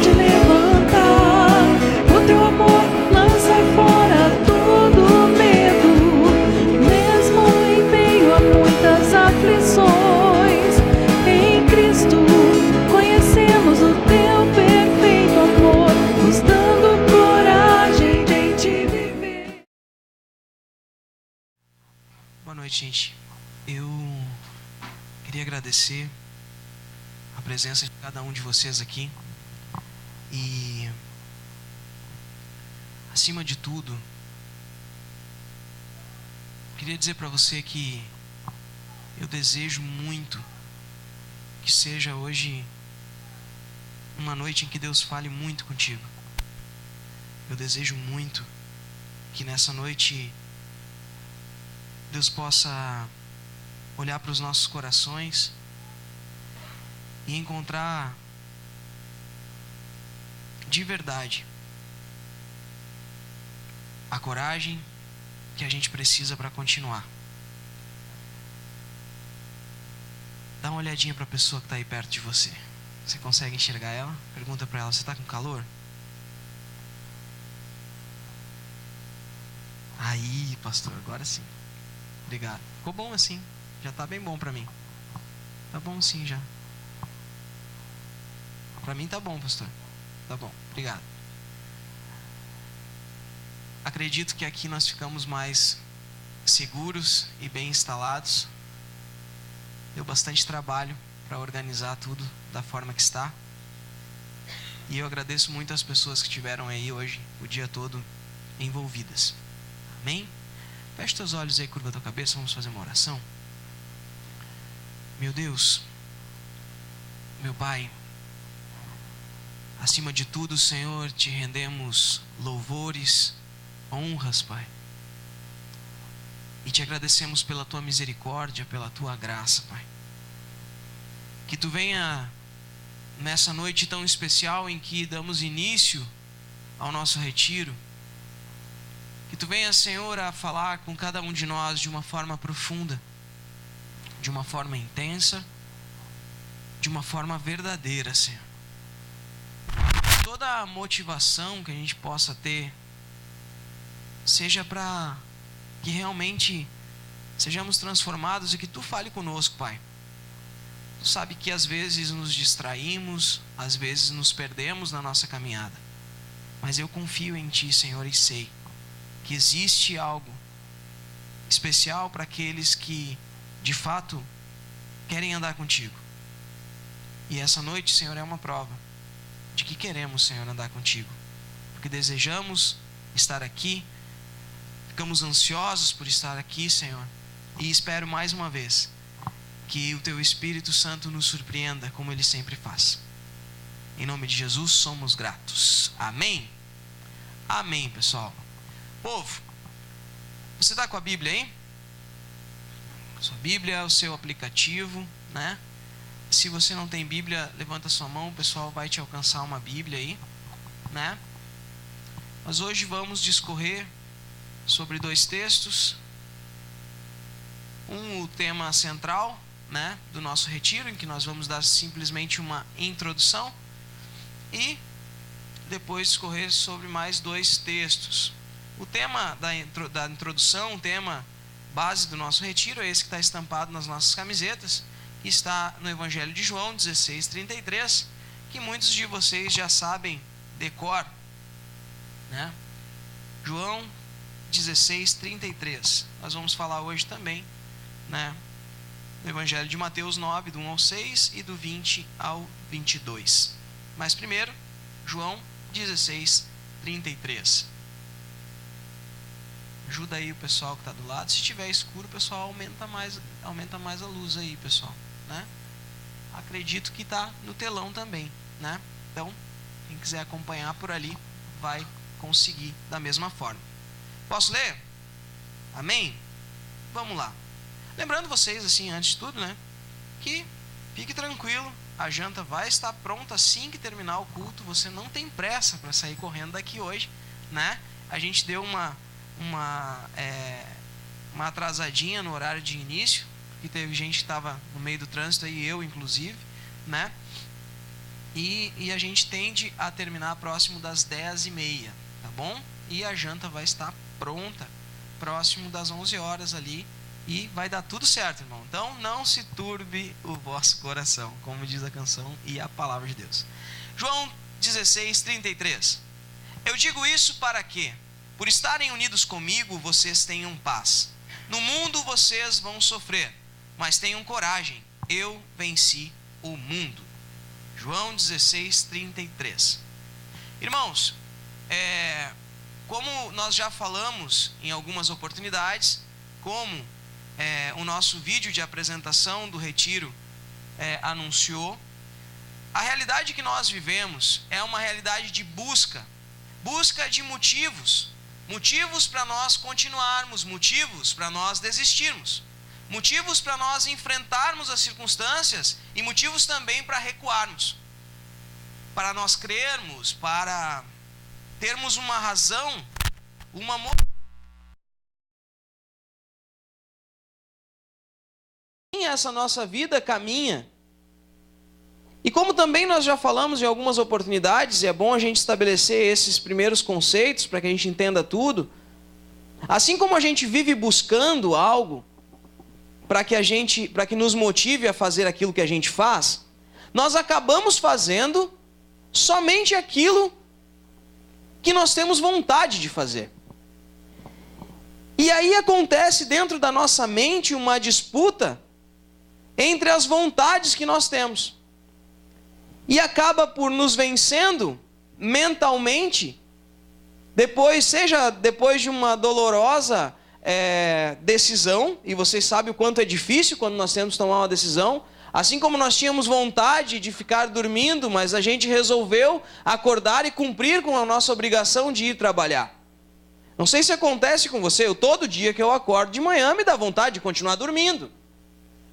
pode levantar. O teu amor lança fora todo medo, mesmo em meio a muitas aflições. Em Cristo conhecemos o teu perfeito amor, nos dando coragem de te viver. Boa noite, gente. Eu queria agradecer a presença de cada um de vocês aqui e, acima de tudo, queria dizer para você que eu desejo muito que seja hoje uma noite em que Deus fale muito contigo. Eu desejo muito que nessa noite Deus possa olhar para os nossos corações e encontrar de verdade a coragem que a gente precisa para continuar. Dá uma olhadinha para a pessoa que está aí perto de você. Você consegue enxergar ela? Pergunta para ela: você está com calor? Aí, pastor, agora sim. Obrigado. Ficou bom assim. Já está bem bom para mim. Tá bom sim já. Para mim tá bom, pastor. Tá bom. Obrigado. Acredito que aqui nós ficamos mais seguros e bem instalados. Deu bastante trabalho para organizar tudo da forma que está. E eu agradeço muito as pessoas que estiveram aí hoje, o dia todo, envolvidas. Amém? Feche teus olhos aí, curva tua cabeça, vamos fazer uma oração. Meu Deus, meu Pai, acima de tudo, Senhor, te rendemos louvores, honras, Pai. E te agradecemos pela tua misericórdia, pela tua graça, Pai. Que tu venha nessa noite tão especial em que damos início ao nosso retiro. Que tu venha, Senhor, a falar com cada um de nós de uma forma profunda, de uma forma intensa, de uma forma verdadeira, Senhor. Toda a motivação que a gente possa ter seja para que realmente sejamos transformados e que tu fale conosco, Pai. Tu sabe que às vezes nos distraímos, às vezes nos perdemos na nossa caminhada. Mas eu confio em Ti, Senhor, e sei que existe algo especial para aqueles que de fato querem andar contigo. E essa noite, Senhor, é uma prova de que queremos, Senhor, andar contigo, porque desejamos estar aqui, ficamos ansiosos por estar aqui, Senhor, e espero mais uma vez que o Teu Espírito Santo nos surpreenda como Ele sempre faz. Em nome de Jesus somos gratos. Amém? Amém, pessoal. Povo, você está com a Bíblia aí? Sua Bíblia, o seu aplicativo, né? Se você não tem Bíblia, levanta sua mão, o pessoal vai te alcançar uma Bíblia aí, né? Mas hoje vamos discorrer sobre dois textos. O tema central, né, do nosso retiro, em que nós vamos dar simplesmente uma introdução, e depois discorrer sobre mais dois textos. O tema da introdução, o tema base do nosso retiro é esse que está estampado nas nossas camisetas, que está no Evangelho de João 16:33, que muitos de vocês já sabem de cor, né? João 16:33. Nós vamos falar hoje também, né, no Evangelho de Mateus 9, do 1 ao 6 e do 20 ao 22. Mas primeiro, João 16:33. Ajuda aí o pessoal que está do lado. Se tiver escuro, o pessoal aumenta mais a luz aí, pessoal, né? Acredito que está no telão também, né? Então, quem quiser acompanhar por ali, vai conseguir da mesma forma. Posso ler? Amém? Vamos lá. Lembrando vocês, assim, antes de tudo, né, que fique tranquilo, a janta vai estar pronta assim que terminar o culto. Você não tem pressa para sair correndo daqui hoje, né? A gente deu uma atrasadinha no horário de início, que teve gente que estava no meio do trânsito, e eu inclusive, né? E a gente tende a terminar próximo das 10h30, tá bom? E a janta vai estar pronta próximo das 11 horas ali. E vai dar tudo certo, irmão. Então não se turbe o vosso coração, como diz a canção e a palavra de Deus. João 16:33. Eu digo isso para que, por estarem unidos comigo, vocês tenham paz. No mundo vocês vão sofrer, mas tenham coragem. Eu venci o mundo. João 16:33. Irmãos, como nós já falamos em algumas oportunidades, como o nosso vídeo de apresentação do retiro anunciou, a realidade que nós vivemos é uma realidade de busca de motivos para nós continuarmos, motivos para nós desistirmos, motivos para nós enfrentarmos as circunstâncias e motivos também para recuarmos, para nós crermos, para termos uma razão, uma essa nossa vida caminha. E como também nós já falamos em algumas oportunidades, e é bom a gente estabelecer esses primeiros conceitos para que a gente entenda tudo, assim como a gente vive buscando algo para que nos motive a fazer aquilo que a gente faz, nós acabamos fazendo somente aquilo que nós temos vontade de fazer. E aí acontece dentro da nossa mente uma disputa entre as vontades que nós temos. E acaba por nos vencendo mentalmente, seja depois de uma dolorosa decisão, e vocês sabem o quanto é difícil quando nós temos que tomar uma decisão, assim como nós tínhamos vontade de ficar dormindo, mas a gente resolveu acordar e cumprir com a nossa obrigação de ir trabalhar. Não sei se acontece com você, todo dia que eu acordo de manhã me dá vontade de continuar dormindo.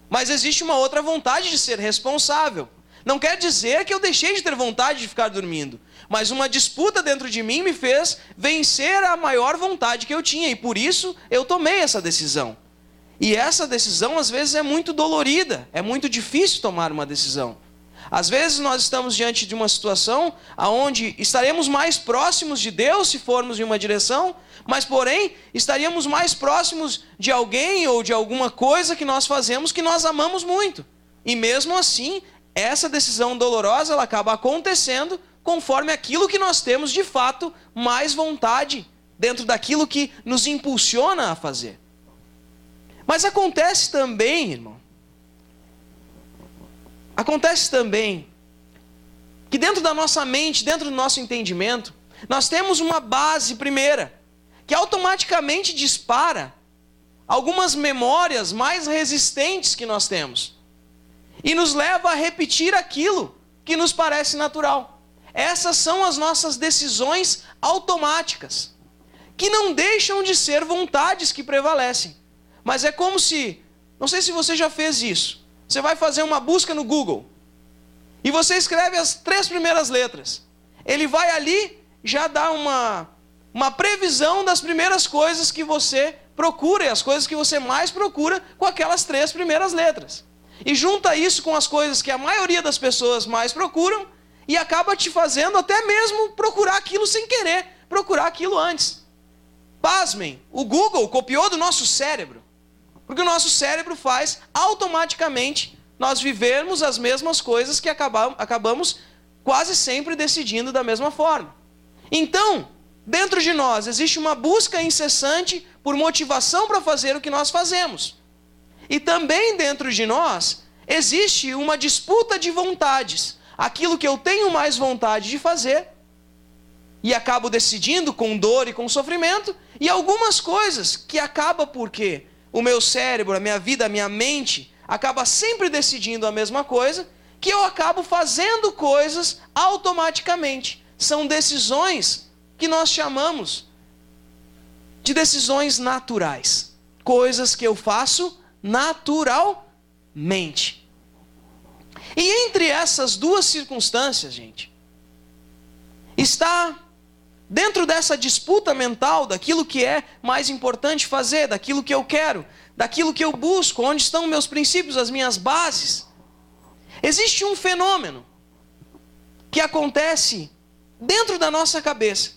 Mas existe uma outra vontade de ser responsável. Não quer dizer que eu deixei de ter vontade de ficar dormindo, mas uma disputa dentro de mim me fez vencer a maior vontade que eu tinha, e por isso eu tomei essa decisão. E essa decisão às vezes é muito dolorida, é muito difícil tomar uma decisão. Às vezes nós estamos diante de uma situação onde estaremos mais próximos de Deus se formos em uma direção, mas porém estaríamos mais próximos de alguém ou de alguma coisa que nós fazemos que nós amamos muito. E mesmo assim, essa decisão dolorosa ela acaba acontecendo conforme aquilo que nós temos de fato mais vontade, dentro daquilo que nos impulsiona a fazer. Mas acontece também, irmão, que dentro da nossa mente, dentro do nosso entendimento, nós temos uma base primeira, que automaticamente dispara algumas memórias mais resistentes que nós temos. E nos leva a repetir aquilo que nos parece natural. Essas são as nossas decisões automáticas, que não deixam de ser vontades que prevalecem. Mas é como se, não sei se você já fez isso, você vai fazer uma busca no Google, e você escreve as 3 primeiras letras. Ele vai ali, já dá uma previsão das primeiras coisas que você procura, e as coisas que você mais procura com aquelas 3 primeiras letras. E junta isso com as coisas que a maioria das pessoas mais procuram e acaba te fazendo até mesmo procurar aquilo sem querer, procurar aquilo antes. Pasmem, o Google copiou do nosso cérebro, porque o nosso cérebro faz automaticamente nós vivermos as mesmas coisas que acabamos quase sempre decidindo da mesma forma. Então, dentro de nós existe uma busca incessante por motivação para fazer o que nós fazemos. E também dentro de nós existe uma disputa de vontades. Aquilo que eu tenho mais vontade de fazer, e acabo decidindo com dor e com sofrimento, e algumas coisas que acaba porque o meu cérebro, a minha vida, a minha mente, acaba sempre decidindo a mesma coisa, que eu acabo fazendo coisas automaticamente. São decisões que nós chamamos de decisões naturais. Coisas que eu faço naturalmente. E entre essas duas circunstâncias, gente, está dentro dessa disputa mental daquilo que é mais importante fazer, daquilo que eu quero, daquilo que eu busco, onde estão meus princípios, as minhas bases. Existe um fenômeno que acontece dentro da nossa cabeça,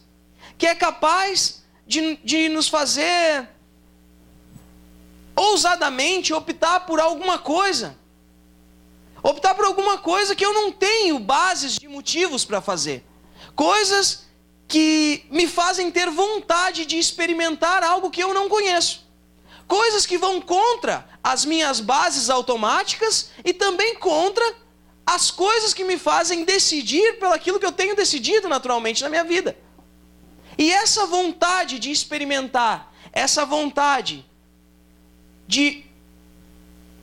que é capaz de nos fazer ousadamente optar por alguma coisa. Optar por alguma coisa que eu não tenho bases de motivos para fazer. Coisas que me fazem ter vontade de experimentar algo que eu não conheço. Coisas que vão contra as minhas bases automáticas e também contra as coisas que me fazem decidir pelo aquilo que eu tenho decidido naturalmente na minha vida. E essa vontade de experimentar, essa vontade de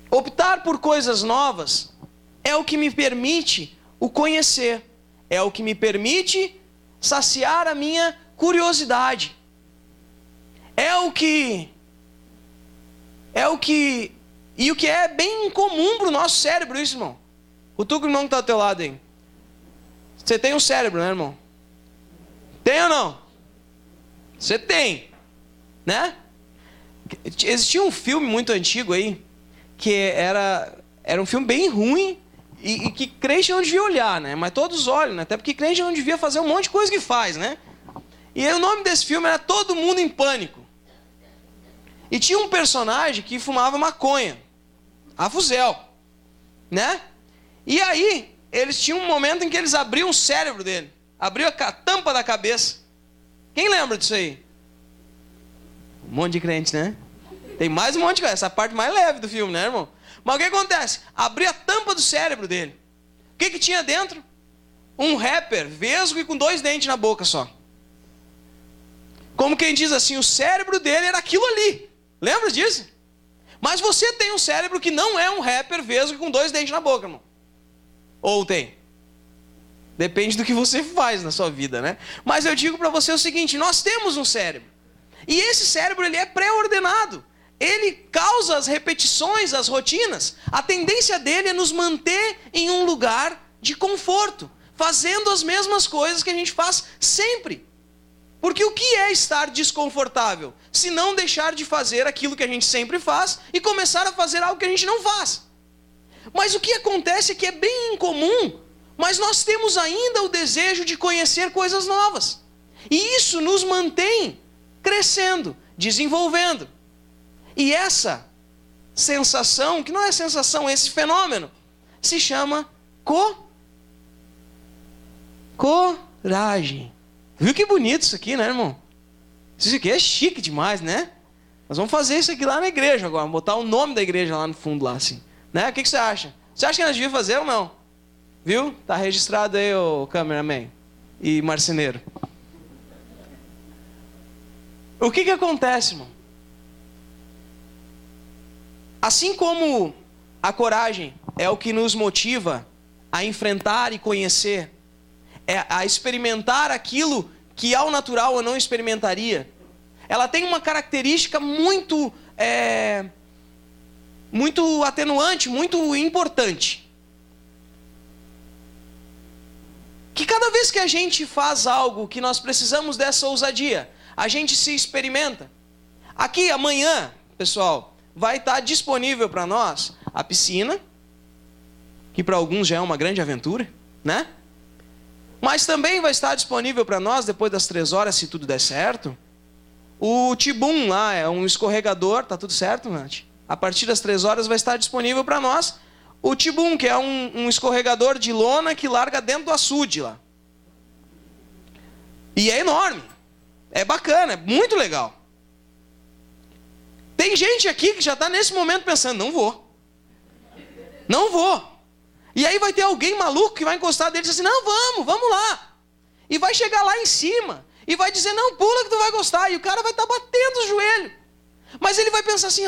optar por coisas novas, é o que me permite o conhecer, é o que me permite saciar a minha curiosidade. E o que é bem comum para o nosso cérebro isso, irmão. O irmão que está ao teu lado aí. Você tem um cérebro, né, irmão? Tem ou não? Você tem, né? Existia um filme muito antigo aí, que era um filme bem ruim, e que crente não devia olhar, né? Mas todos olham, né? Até porque crente não devia fazer um monte de coisa que faz, né? E aí, o nome desse filme era Todo Mundo em Pânico. E tinha um personagem que fumava maconha, a fuzel, né? E aí, eles tinham um momento em que eles abriam o cérebro dele, abriam a tampa da cabeça. Quem lembra disso aí? Um monte de crente, né? Tem mais um monte de coisa. Essa parte mais leve do filme, né, irmão? Mas o que acontece? Abriu a tampa do cérebro dele. O que tinha dentro? Um rapper vesgo e com 2 dentes na boca só. Como quem diz assim, o cérebro dele era aquilo ali. Lembra disso? Mas você tem um cérebro que não é um rapper vesgo e com 2 dentes na boca, irmão. Ou tem? Depende do que você faz na sua vida, né? Mas eu digo para você o seguinte, nós temos um cérebro. E esse cérebro, ele é pré-ordenado. Ele causa as repetições, as rotinas. A tendência dele é nos manter em um lugar de conforto, fazendo as mesmas coisas que a gente faz sempre. Porque o que é estar desconfortável? Se não deixar de fazer aquilo que a gente sempre faz e começar a fazer algo que a gente não faz. Mas o que acontece é que é bem incomum, mas nós temos ainda o desejo de conhecer coisas novas. E isso nos mantém crescendo, desenvolvendo. E essa sensação, que não é sensação, esse fenômeno, se chama coragem. Viu que bonito isso aqui, né, irmão? Isso aqui é chique demais, né? Nós vamos fazer isso aqui lá na igreja agora, botar o nome da igreja lá no fundo, lá assim. Né? O que você acha? Você acha que nós devíamos fazer ou não? Viu? Tá registrado aí o cameraman e marceneiro. O que acontece, irmão? Assim como a coragem é o que nos motiva a enfrentar e conhecer, a experimentar aquilo que ao natural eu não experimentaria, ela tem uma característica muito atenuante, muito importante. Que cada vez que a gente faz algo que nós precisamos dessa ousadia, a gente se experimenta. Aqui amanhã, pessoal, vai estar disponível para nós a piscina, que para alguns já é uma grande aventura, né? Mas também vai estar disponível para nós, depois das 3 horas, se tudo der certo, o Tibum lá, é um escorregador, tá tudo certo, Nath? A partir das 3 horas vai estar disponível para nós o Tibum, que é um escorregador de lona que larga dentro do açude lá. E é enorme, é bacana, é muito legal. Tem gente aqui que já está nesse momento pensando, não vou. E aí vai ter alguém maluco que vai encostar dele e dizer assim, não, vamos lá. E vai chegar lá em cima e vai dizer, não, pula que tu vai gostar. E o cara vai estar batendo o joelho. Mas ele vai pensar assim,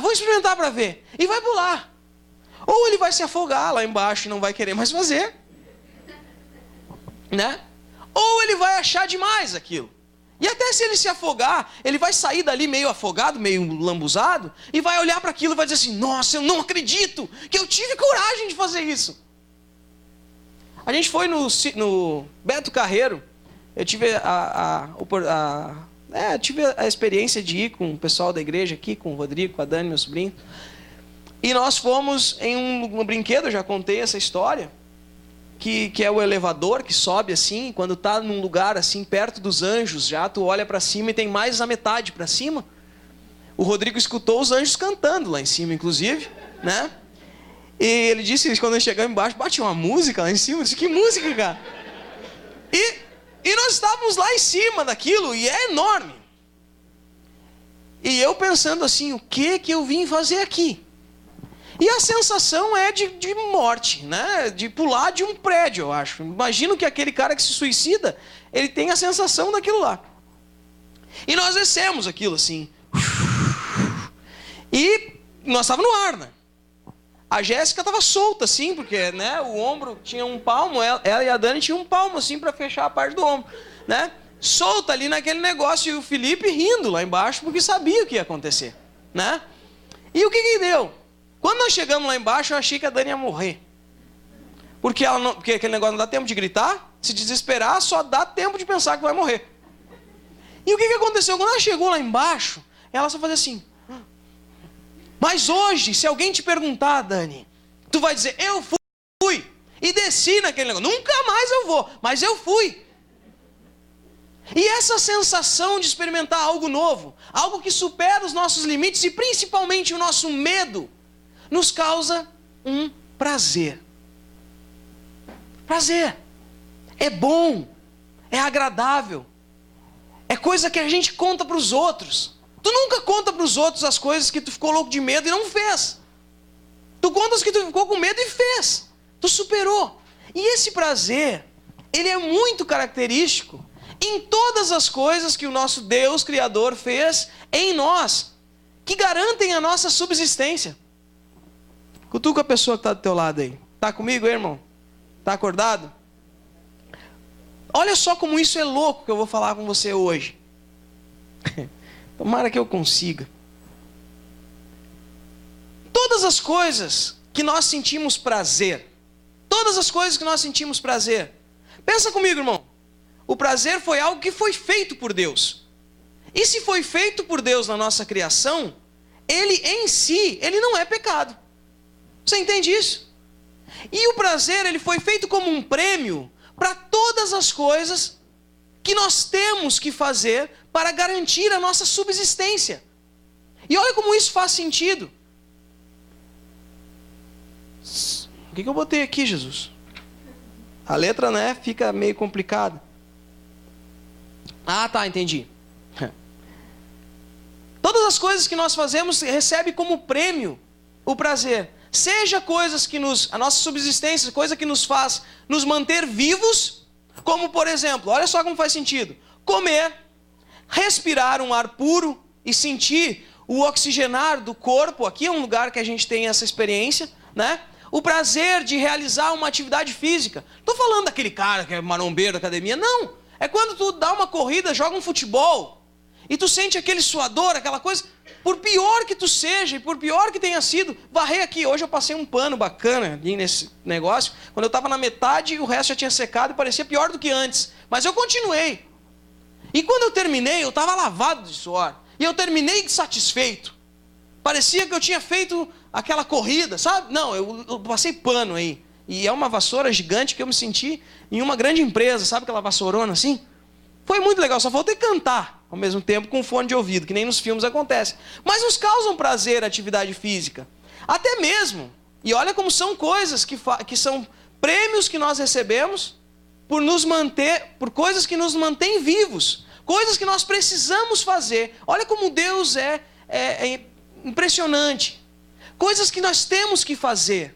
vou experimentar para ver. E vai pular. Ou ele vai se afogar lá embaixo e não vai querer mais fazer. Né? Ou ele vai achar demais aquilo. E até se ele se afogar, ele vai sair dali meio afogado, meio lambuzado, e vai olhar para aquilo e vai dizer assim, nossa, eu não acredito que eu tive coragem de fazer isso. A gente foi no Beto Carreiro, eu tive tive a experiência de ir com o pessoal da igreja aqui, com o Rodrigo, com a Dani, meu sobrinho, e nós fomos em um brinquedo, eu já contei essa história, que é o elevador que sobe assim, quando tá num lugar assim perto dos anjos, já tu olha para cima e tem mais a metade para cima. O Rodrigo escutou os anjos cantando lá em cima, inclusive, né? E ele disse que quando ele chegou embaixo, bate uma música lá em cima. Eu disse, que música, cara? E nós estávamos lá em cima daquilo, e é enorme. E eu pensando assim, o que eu vim fazer aqui? E a sensação é de morte, né? De pular de um prédio, eu acho. Imagino que aquele cara que se suicida, ele tem a sensação daquilo lá. E nós descemos aquilo assim. E nós estávamos no ar, né? A Jéssica estava solta assim, porque, né, o ombro tinha um palmo, ela e a Dani tinham um palmo assim para fechar a parte do ombro, né? Solta ali naquele negócio, e o Felipe rindo lá embaixo, porque sabia o que ia acontecer, né? E o que deu? Quando nós chegamos lá embaixo, eu achei que a Dani ia morrer. Porque aquele negócio não dá tempo de gritar, se desesperar, só dá tempo de pensar que vai morrer. E o que aconteceu? Quando ela chegou lá embaixo, ela só fazia assim. Mas hoje, se alguém te perguntar, Dani, tu vai dizer, eu fui e desci naquele negócio. Nunca mais eu vou, mas eu fui. E essa sensação de experimentar algo novo, algo que supera os nossos limites e principalmente o nosso medo, nos causa um prazer. Prazer. É bom, é agradável, é coisa que a gente conta para os outros. Tu nunca conta para os outros as coisas que tu ficou louco de medo e não fez. Tu conta as que tu ficou com medo e fez. Tu superou. E esse prazer, ele é muito característico em todas as coisas que o nosso Deus Criador fez em nós, que garantem a nossa subsistência. Cutuca a pessoa que está do teu lado aí. Está comigo, irmão? Está acordado? Olha só como isso é louco que eu vou falar com você hoje. Tomara que eu consiga. Todas as coisas que nós sentimos prazer. Todas as coisas que nós sentimos prazer. Pensa comigo, irmão. O prazer foi algo que foi feito por Deus. E se foi feito por Deus na nossa criação, ele em si, ele não é pecado. Você entende isso? E o prazer, ele foi feito como um prêmio para todas as coisas que nós temos que fazer para garantir a nossa subsistência. E olha como isso faz sentido. O que eu botei aqui, Jesus? A letra, né, fica meio complicada. Ah, tá, entendi. Todas as coisas que nós fazemos recebem como prêmio o prazer. Seja coisas que a nossa subsistência, coisa que nos faz nos manter vivos, como por exemplo, olha só como faz sentido. Comer, respirar um ar puro e sentir o oxigenar do corpo. Aqui é um lugar que a gente tem essa experiência, né? O prazer de realizar uma atividade física. Estou falando daquele cara que é marombeiro da academia. Não. É quando tu dá uma corrida, joga um futebol e tu sente aquele suador, aquela coisa. Por pior que tu seja e por pior que tenha sido, varrer aqui. Hoje eu passei um pano bacana ali nesse negócio. Quando eu estava na metade, o resto já tinha secado e parecia pior do que antes. Mas eu continuei. E quando eu terminei, eu estava lavado de suor. E eu terminei satisfeito. Parecia que eu tinha feito aquela corrida, sabe? Não, eu passei pano aí. E é uma vassoura gigante que eu me senti em uma grande empresa, sabe aquela vassourona assim? Foi muito legal, só faltei cantar ao mesmo tempo com fone de ouvido, que nem nos filmes acontece. Mas nos causam prazer a atividade física. Até mesmo, e olha como são coisas que são prêmios que nós recebemos por nos manter, por coisas que nos mantêm vivos. Coisas que nós precisamos fazer. Olha como Deus é impressionante. Coisas que nós temos que fazer.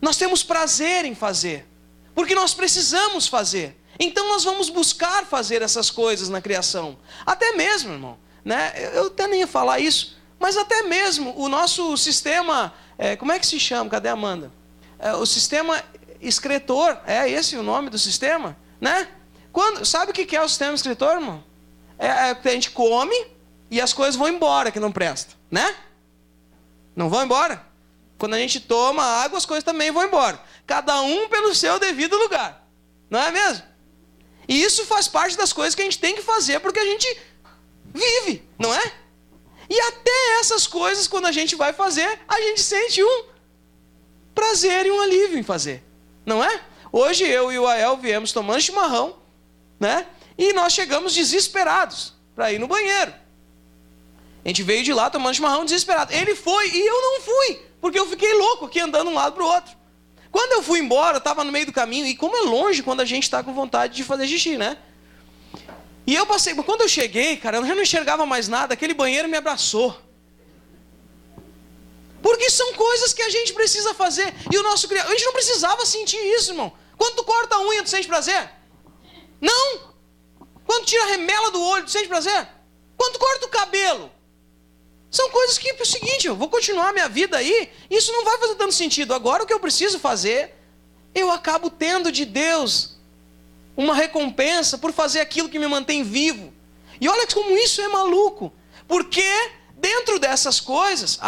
Nós temos prazer em fazer. Porque nós precisamos fazer. Então nós vamos buscar fazer essas coisas na criação. Até mesmo, irmão, né? Eu até nem ia falar isso, mas até mesmo o nosso sistema, como é que se chama? Cadê a Amanda? O sistema excretor, é esse o nome do sistema, né? Sabe o que é o sistema excretor, irmão? Que a gente come e as coisas vão embora que não prestam, né? Não vão embora? Quando a gente toma água, as coisas também vão embora. Cada um pelo seu devido lugar. Não é mesmo? E isso faz parte das coisas que a gente tem que fazer porque a gente vive, não é? E até essas coisas, quando a gente vai fazer, a gente sente um prazer e um alívio em fazer. Não é? Hoje eu e o Ael viemos tomando chimarrão, né? E nós chegamos desesperados para ir no banheiro. A gente veio de lá tomando chimarrão desesperado. Ele foi e eu não fui, porque eu fiquei louco aqui andando de um lado para o outro. Quando eu fui embora, eu estava no meio do caminho, e como é longe quando a gente está com vontade de fazer xixi, né? E eu passei, mas quando eu cheguei, cara, eu já não enxergava mais nada, aquele banheiro me abraçou. Porque são coisas que a gente precisa fazer. E o nosso Criador, a gente não precisava sentir isso, irmão. Quando tu corta a unha, tu sente prazer? Não. Quando tira a remela do olho, tu sente prazer? Quando tu corta o cabelo? São coisas que, é o seguinte, eu vou continuar minha vida aí, isso não vai fazer tanto sentido. Agora o que eu preciso fazer, eu acabo tendo de Deus uma recompensa por fazer aquilo que me mantém vivo. E olha como isso é maluco. Porque dentro dessas coisas,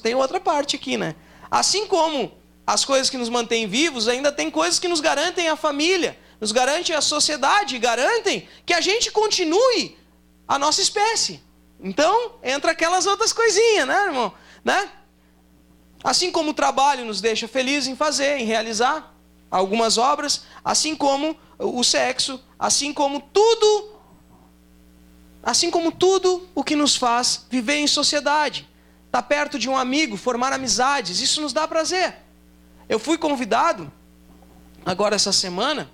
tenho outra parte aqui, né? Assim como as coisas que nos mantêm vivos, ainda tem coisas que nos garantem a família, nos garantem a sociedade, garantem que a gente continue a nossa espécie. Então, entra aquelas outras coisinhas, né, irmão? Né? Assim como o trabalho nos deixa felizes em fazer, em realizar algumas obras, assim como o sexo, assim como tudo o que nos faz viver em sociedade, estar perto de um amigo, formar amizades, isso nos dá prazer. Eu fui convidado, agora essa semana,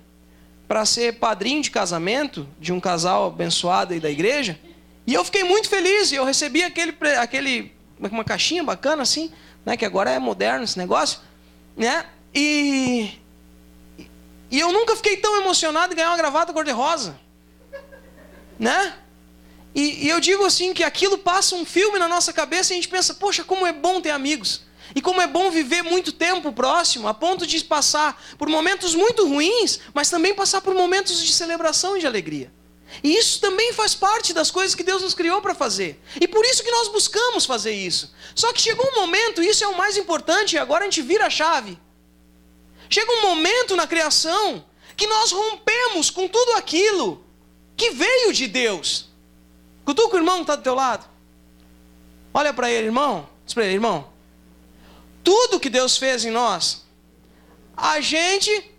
para ser padrinho de casamento de um casal abençoado aí da igreja, e eu fiquei muito feliz, e eu recebi uma caixinha bacana assim, né, que agora é moderno esse negócio, né, e eu nunca fiquei tão emocionado em ganhar uma gravata cor-de-rosa, né, e eu digo assim, que aquilo passa um filme na nossa cabeça e a gente pensa, poxa, como é bom ter amigos, e como é bom viver muito tempo próximo, a ponto de passar por momentos muito ruins, mas também passar por momentos de celebração e de alegria. E isso também faz parte das coisas que Deus nos criou para fazer. E por isso que nós buscamos fazer isso. Só que chegou um momento, e isso é o mais importante, e agora a gente vira a chave. Chega um momento na criação que nós rompemos com tudo aquilo que veio de Deus. Cutuca o irmão que está do teu lado. Olha para ele, irmão. Diz para ele, irmão. Tudo que Deus fez em nós, a gente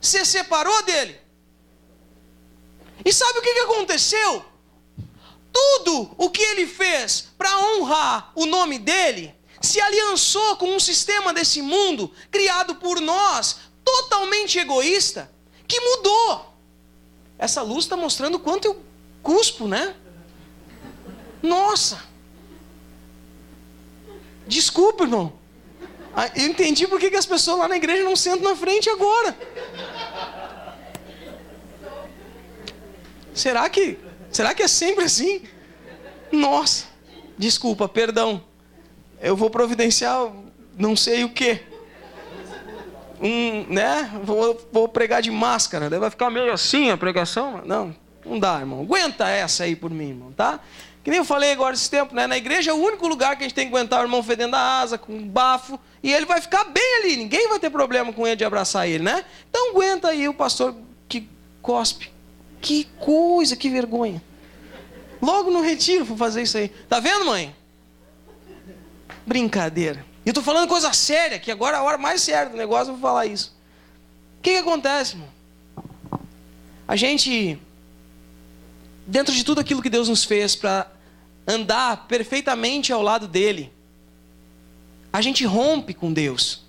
se separou dele. E sabe o que aconteceu? Tudo o que ele fez para honrar o nome dele, se aliançou com um sistema desse mundo, criado por nós, totalmente egoísta, que mudou. Essa luz está mostrando o quanto eu cuspo, né? Nossa! Desculpa, irmão. Eu entendi por que as pessoas lá na igreja não sentam na frente agora. Será que é sempre assim? Nossa, desculpa, perdão. Eu vou providenciar não sei o quê. Né? Vou pregar de máscara. Vai ficar meio assim a pregação? Não dá, irmão. Aguenta essa aí por mim, irmão, tá? Que nem eu falei agora esse tempo, né? Na igreja é o único lugar que a gente tem que aguentar o irmão fedendo a asa, com bafo, e ele vai ficar bem ali. Ninguém vai ter problema com ele de abraçar ele, né? Então aguenta aí o pastor que cospe. Que coisa, que vergonha. Logo no retiro vou fazer isso aí. Tá vendo, mãe? Brincadeira. E eu tô falando coisa séria, que agora é a hora mais séria do negócio, eu vou falar isso. O que acontece, irmão? A gente, dentro de tudo aquilo que Deus nos fez para andar perfeitamente ao lado dele, a gente rompe com Deus.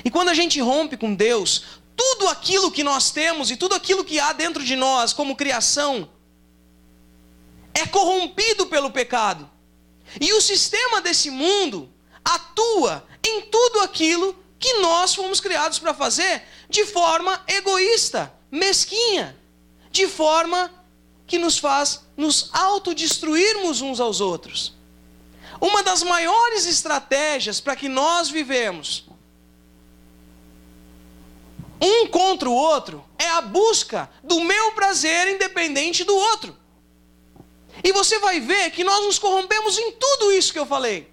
E quando a gente rompe com Deus, tudo aquilo que nós temos e tudo aquilo que há dentro de nós como criação é corrompido pelo pecado. E o sistema desse mundo atua em tudo aquilo que nós fomos criados para fazer de forma egoísta, mesquinha, de forma que nos faz nos autodestruirmos uns aos outros. Uma das maiores estratégias para que nós vivemos um contra o outro é a busca do meu prazer independente do outro. E você vai ver que nós nos corrompemos em tudo isso que eu falei.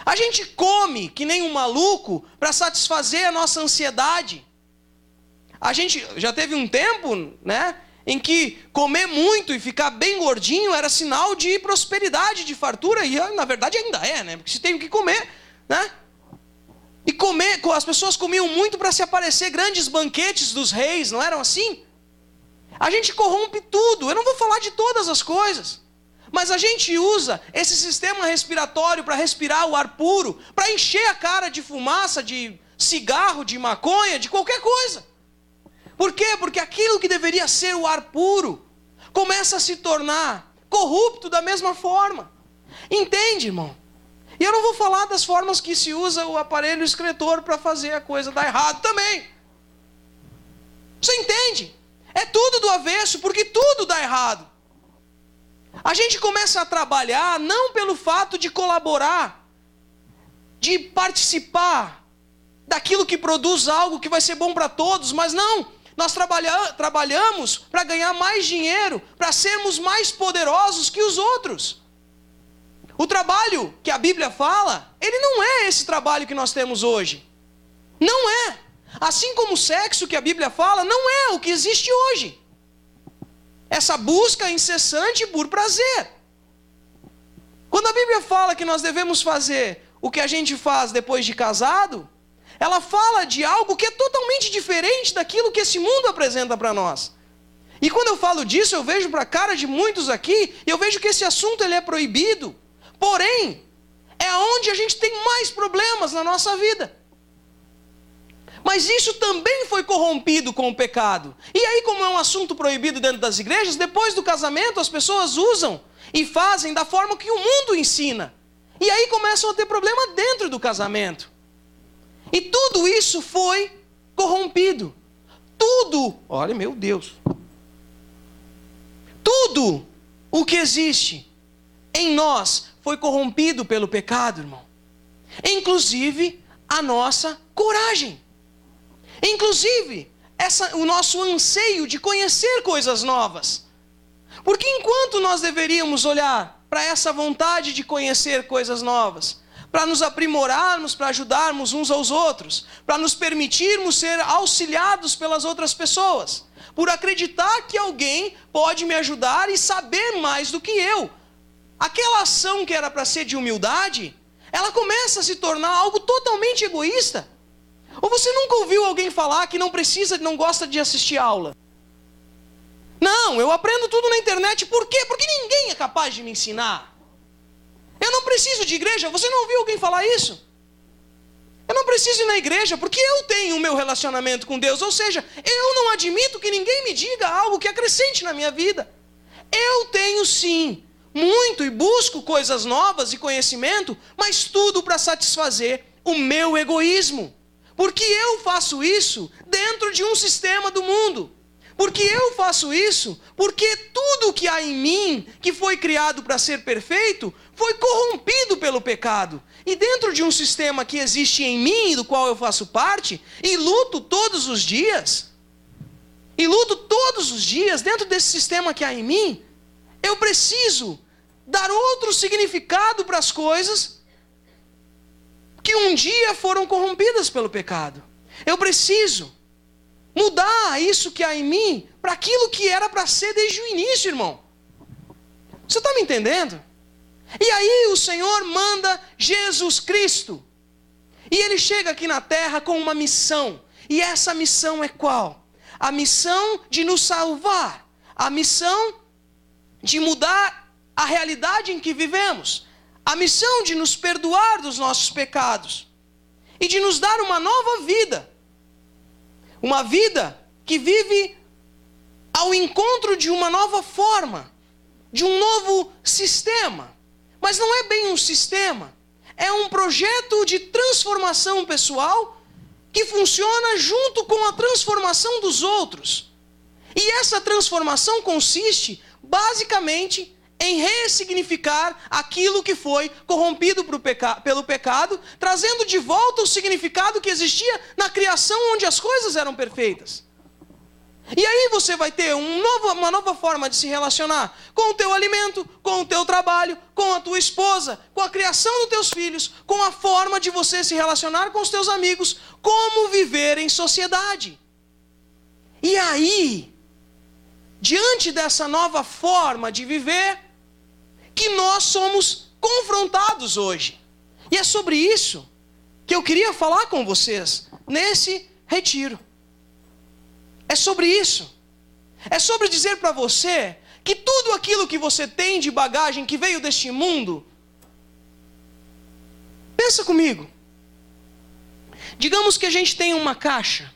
A gente come que nem um maluco para satisfazer a nossa ansiedade. A gente já teve um tempo, né, em que comer muito e ficar bem gordinho era sinal de prosperidade, de fartura, e na verdade ainda é, né? Porque se tem o que comer, né? E as pessoas comiam muito para se aparecer, grandes banquetes dos reis, não eram assim? A gente corrompe tudo. Eu não vou falar de todas as coisas, mas a gente usa esse sistema respiratório para respirar o ar puro, para encher a cara de fumaça, de cigarro, de maconha, de qualquer coisa. Por quê? Porque aquilo que deveria ser o ar puro começa a se tornar corrupto da mesma forma. Entende, irmão? E eu não vou falar das formas que se usa o aparelho excretor para fazer a coisa dar errado também. Você entende? É tudo do avesso, porque tudo dá errado. A gente começa a trabalhar não pelo fato de colaborar, de participar daquilo que produz algo que vai ser bom para todos, mas não. Nós trabalhamos para ganhar mais dinheiro, para sermos mais poderosos que os outros. O trabalho que a Bíblia fala, ele não é esse trabalho que nós temos hoje. Não é. Assim como o sexo que a Bíblia fala, não é o que existe hoje. Essa busca incessante por prazer. Quando a Bíblia fala que nós devemos fazer o que a gente faz depois de casado, ela fala de algo que é totalmente diferente daquilo que esse mundo apresenta para nós. E quando eu falo disso, eu vejo para a cara de muitos aqui, e eu vejo que esse assunto ele é proibido. Porém, é onde a gente tem mais problemas na nossa vida. Mas isso também foi corrompido com o pecado. E aí, como é um assunto proibido dentro das igrejas, depois do casamento as pessoas usam e fazem da forma que o mundo ensina. E aí começam a ter problema dentro do casamento. E tudo isso foi corrompido. Tudo, olha, meu Deus. Tudo o que existe em nós foi corrompido pelo pecado, irmão. Inclusive a nossa coragem. Inclusive o nosso anseio de conhecer coisas novas. Porque enquanto nós deveríamos olhar para essa vontade de conhecer coisas novas, para nos aprimorarmos, para ajudarmos uns aos outros, para nos permitirmos ser auxiliados pelas outras pessoas, por acreditar que alguém pode me ajudar e saber mais do que eu. Aquela ação que era para ser de humildade, ela começa a se tornar algo totalmente egoísta. Ou você nunca ouviu alguém falar que não gosta de assistir aula? Não, eu aprendo tudo na internet. Por quê? Porque ninguém é capaz de me ensinar. Eu não preciso de igreja. Você não ouviu alguém falar isso? Eu não preciso ir na igreja porque eu tenho o meu relacionamento com Deus. Ou seja, eu não admito que ninguém me diga algo que acrescente na minha vida. Eu tenho sim muito e busco coisas novas e conhecimento, mas tudo para satisfazer o meu egoísmo. Porque eu faço isso dentro de um sistema do mundo. Porque eu faço isso porque tudo que há em mim, que foi criado para ser perfeito, foi corrompido pelo pecado. E dentro de um sistema que existe em mim, do qual eu faço parte, e luto todos os dias, dentro desse sistema que há em mim, eu preciso dar outro significado para as coisas que um dia foram corrompidas pelo pecado. Eu preciso mudar isso que há em mim para aquilo que era para ser desde o início, irmão. Você está me entendendo? E aí o Senhor manda Jesus Cristo. E Ele chega aqui na terra com uma missão. E essa missão é qual? A missão de nos salvar. A missão de mudar a realidade em que vivemos. A missão de nos perdoar dos nossos pecados. E de nos dar uma nova vida. Uma vida que vive ao encontro de uma nova forma. De um novo sistema. Mas não é bem um sistema. É um projeto de transformação pessoal que funciona junto com a transformação dos outros. E essa transformação consiste, basicamente, em ressignificar aquilo que foi corrompido pelo pecado, trazendo de volta o significado que existia na criação onde as coisas eram perfeitas. E aí você vai ter uma nova forma de se relacionar com o teu alimento, com o teu trabalho, com a tua esposa, com a criação dos teus filhos, com a forma de você se relacionar com os teus amigos, como viver em sociedade. E aí, diante dessa nova forma de viver, que nós somos confrontados hoje. E é sobre isso que eu queria falar com vocês nesse retiro. É sobre isso. É sobre dizer para você que tudo aquilo que você tem de bagagem que veio deste mundo, pensa comigo. Digamos que a gente tem uma caixa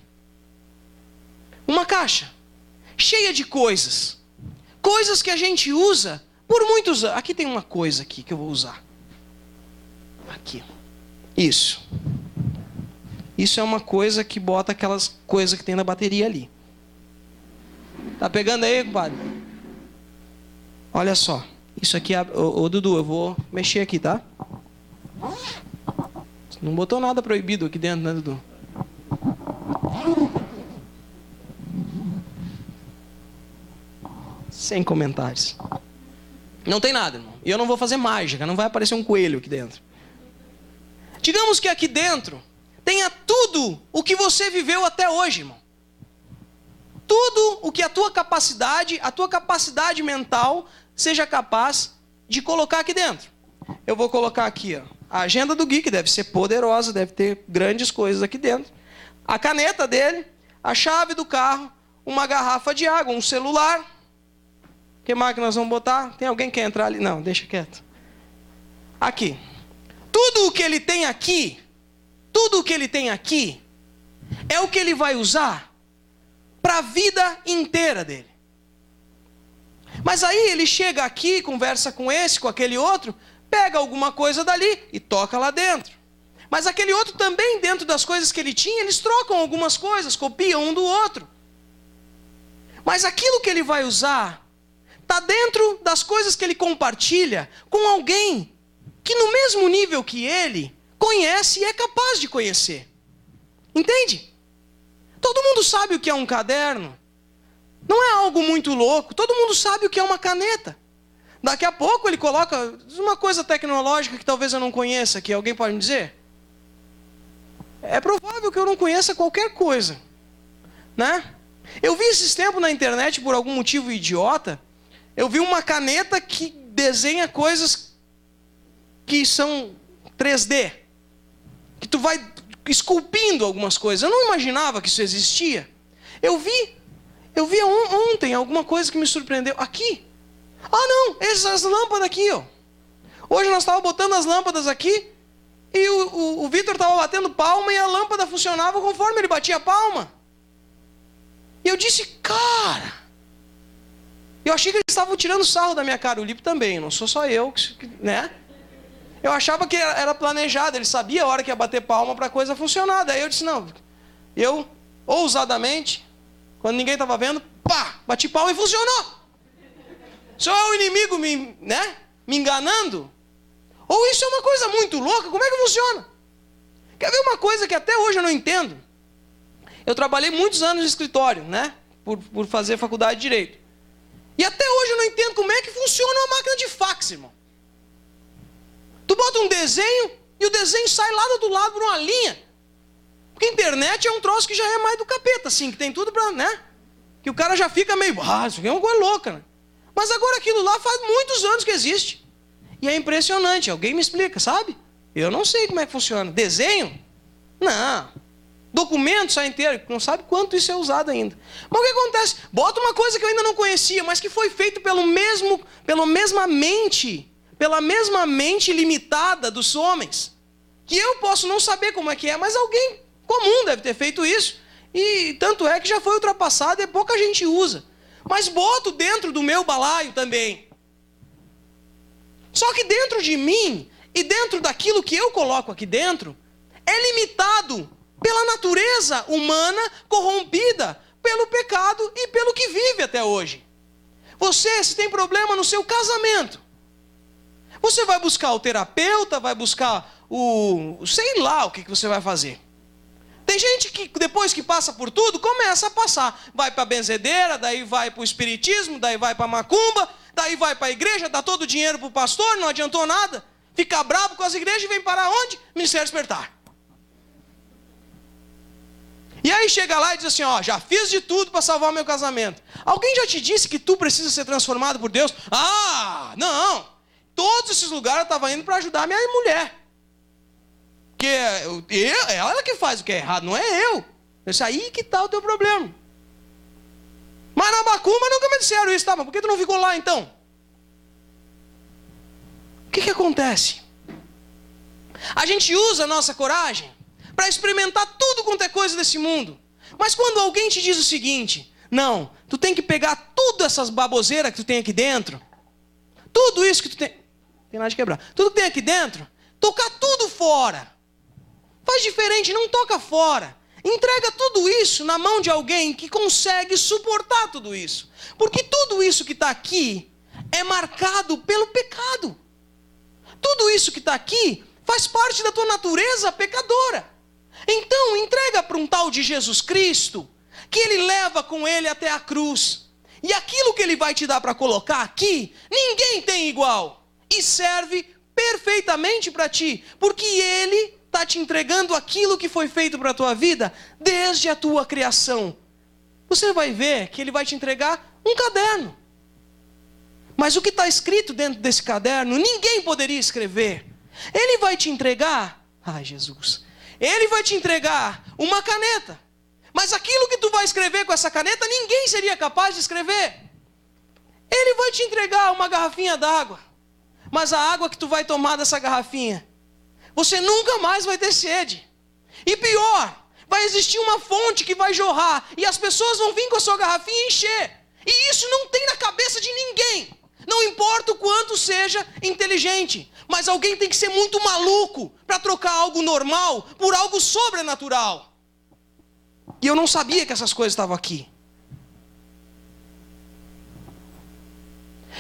cheia de coisas que a gente usa por muitos anos. Aqui tem uma coisa aqui que eu vou usar. Aqui. Isso é uma coisa que bota aquelas coisas que tem na bateria ali. Tá pegando aí, compadre? Olha só. Isso aqui, ô Dudu, eu vou mexer aqui, tá? Não botou nada proibido aqui dentro, né, Dudu? Sem comentários. Não tem nada, irmão. E eu não vou fazer mágica, não vai aparecer um coelho aqui dentro. Digamos que aqui dentro tenha tudo o que você viveu até hoje, irmão. Tudo o que a tua capacidade mental seja capaz de colocar aqui dentro. Eu vou colocar aqui, ó, a agenda do Gui, que deve ser poderosa, deve ter grandes coisas aqui dentro. A caneta dele, a chave do carro, uma garrafa de água, um celular. O que mais que nós vamos botar? Tem alguém que quer entrar ali? Não, deixa quieto. Aqui. Tudo o que ele tem aqui, é o que ele vai usar para a vida inteira dele. Mas aí ele chega aqui, conversa com esse, com aquele outro, pega alguma coisa dali e toca lá dentro. Mas aquele outro também, dentro das coisas que ele tinha, eles trocam algumas coisas, copiam um do outro. Mas aquilo que ele vai usar está dentro das coisas que ele compartilha com alguém que no mesmo nível que ele conhece e é capaz de conhecer. Entende? Todo mundo sabe o que é um caderno. Não é algo muito louco. Todo mundo sabe o que é uma caneta. Daqui a pouco ele coloca uma coisa tecnológica que talvez eu não conheça, que alguém pode me dizer. É provável que eu não conheça qualquer coisa, né? Eu vi esses tempos na internet, por algum motivo idiota, eu vi uma caneta que desenha coisas que são 3D. Que tu vai esculpindo algumas coisas. Eu não imaginava que isso existia. Eu vi ontem alguma coisa que me surpreendeu. Aqui. Ah, não, essas lâmpadas aqui, ó. Hoje nós estávamos botando as lâmpadas aqui e o Vitor estava batendo palma e a lâmpada funcionava conforme ele batia a palma. E eu disse, cara, eu achei que eles estavam tirando sarro da minha cara. O Lipe também, não sou só eu, né? Eu achava que era planejado, ele sabia a hora que ia bater palma para a coisa funcionar. Daí eu disse, não, eu, ousadamente, quando ninguém estava vendo, pá, bati palma e funcionou. Só é o inimigo me enganando? Ou isso é uma coisa muito louca? Como é que funciona? Quer ver uma coisa que até hoje eu não entendo? Eu trabalhei muitos anos no escritório, né? Por fazer faculdade de Direito. E até hoje eu não entendo como é que funciona uma máquina de fax, irmão. Tu bota um desenho e o desenho sai lá do outro lado por uma linha. Porque a internet é um troço que já é mais do capeta, assim, que tem tudo pra, né? Que o cara já fica meio, isso aqui é uma coisa louca, né? Mas agora aquilo lá faz muitos anos que existe. E é impressionante, alguém me explica, sabe? Eu não sei como é que funciona. Desenho? Não. Documento sai inteiro, não sabe quanto isso é usado ainda. Mas o que acontece? Bota uma coisa que eu ainda não conhecia, mas que foi feito pela mesma mente limitada dos homens. Que eu posso não saber como é que é, mas alguém comum deve ter feito isso. E tanto é que já foi ultrapassado e pouca gente usa. Mas boto dentro do meu balaio também. Só que dentro de mim e dentro daquilo que eu coloco aqui dentro, é limitado pela natureza humana corrompida pelo pecado e pelo que vive até hoje. Você, se tem problema no seu casamento, você vai buscar o terapeuta, vai buscar sei lá o que você vai fazer. Tem gente que depois que passa por tudo, começa a passar. Vai para a benzedeira, daí vai para o espiritismo, daí vai para a macumba, daí vai para a igreja, dá todo o dinheiro para o pastor, não adiantou nada. Fica bravo com as igrejas e vem parar onde? Ministério Despertar. E aí chega lá e diz assim, já fiz de tudo para salvar o meu casamento. Alguém já te disse que tu precisa ser transformado por Deus? Não. Todos esses lugares eu estava indo para ajudar a minha mulher. Porque é ela que faz o que é errado, não é eu. Isso aí que está o teu problema. Mas na macumba nunca me disseram isso, tá? Mas por que tu não ficou lá então? O que acontece? A gente usa a nossa coragem para experimentar tudo quanto é coisa desse mundo. Mas quando alguém te diz o seguinte: não, tu tem que pegar tudo essas baboseiras que tu tem aqui dentro, tudo isso que tu tem nada de quebrar, tudo que tem aqui dentro, tocar tudo fora. Faz diferente, não toca fora. Entrega tudo isso na mão de alguém que consegue suportar tudo isso. Porque tudo isso que está aqui é marcado pelo pecado. Tudo isso que está aqui faz parte da tua natureza pecadora. Então entrega para um tal de Jesus Cristo, que ele leva com ele até a cruz. E aquilo que ele vai te dar para colocar aqui, ninguém tem igual. E serve perfeitamente para ti, porque ele está te entregando aquilo que foi feito para a tua vida desde a tua criação. Você vai ver que ele vai te entregar um caderno. Mas o que está escrito dentro desse caderno, ninguém poderia escrever. Ele vai te entregar, Jesus, ele vai te entregar uma caneta. Mas aquilo que tu vai escrever com essa caneta, ninguém seria capaz de escrever. Ele vai te entregar uma garrafinha d'água. Mas a água que tu vai tomar dessa garrafinha, você nunca mais vai ter sede. E pior, vai existir uma fonte que vai jorrar, e as pessoas vão vir com a sua garrafinha e encher. E isso não tem na cabeça de ninguém. Não importa o quanto seja inteligente, mas alguém tem que ser muito maluco para trocar algo normal por algo sobrenatural. E eu não sabia que essas coisas estavam aqui.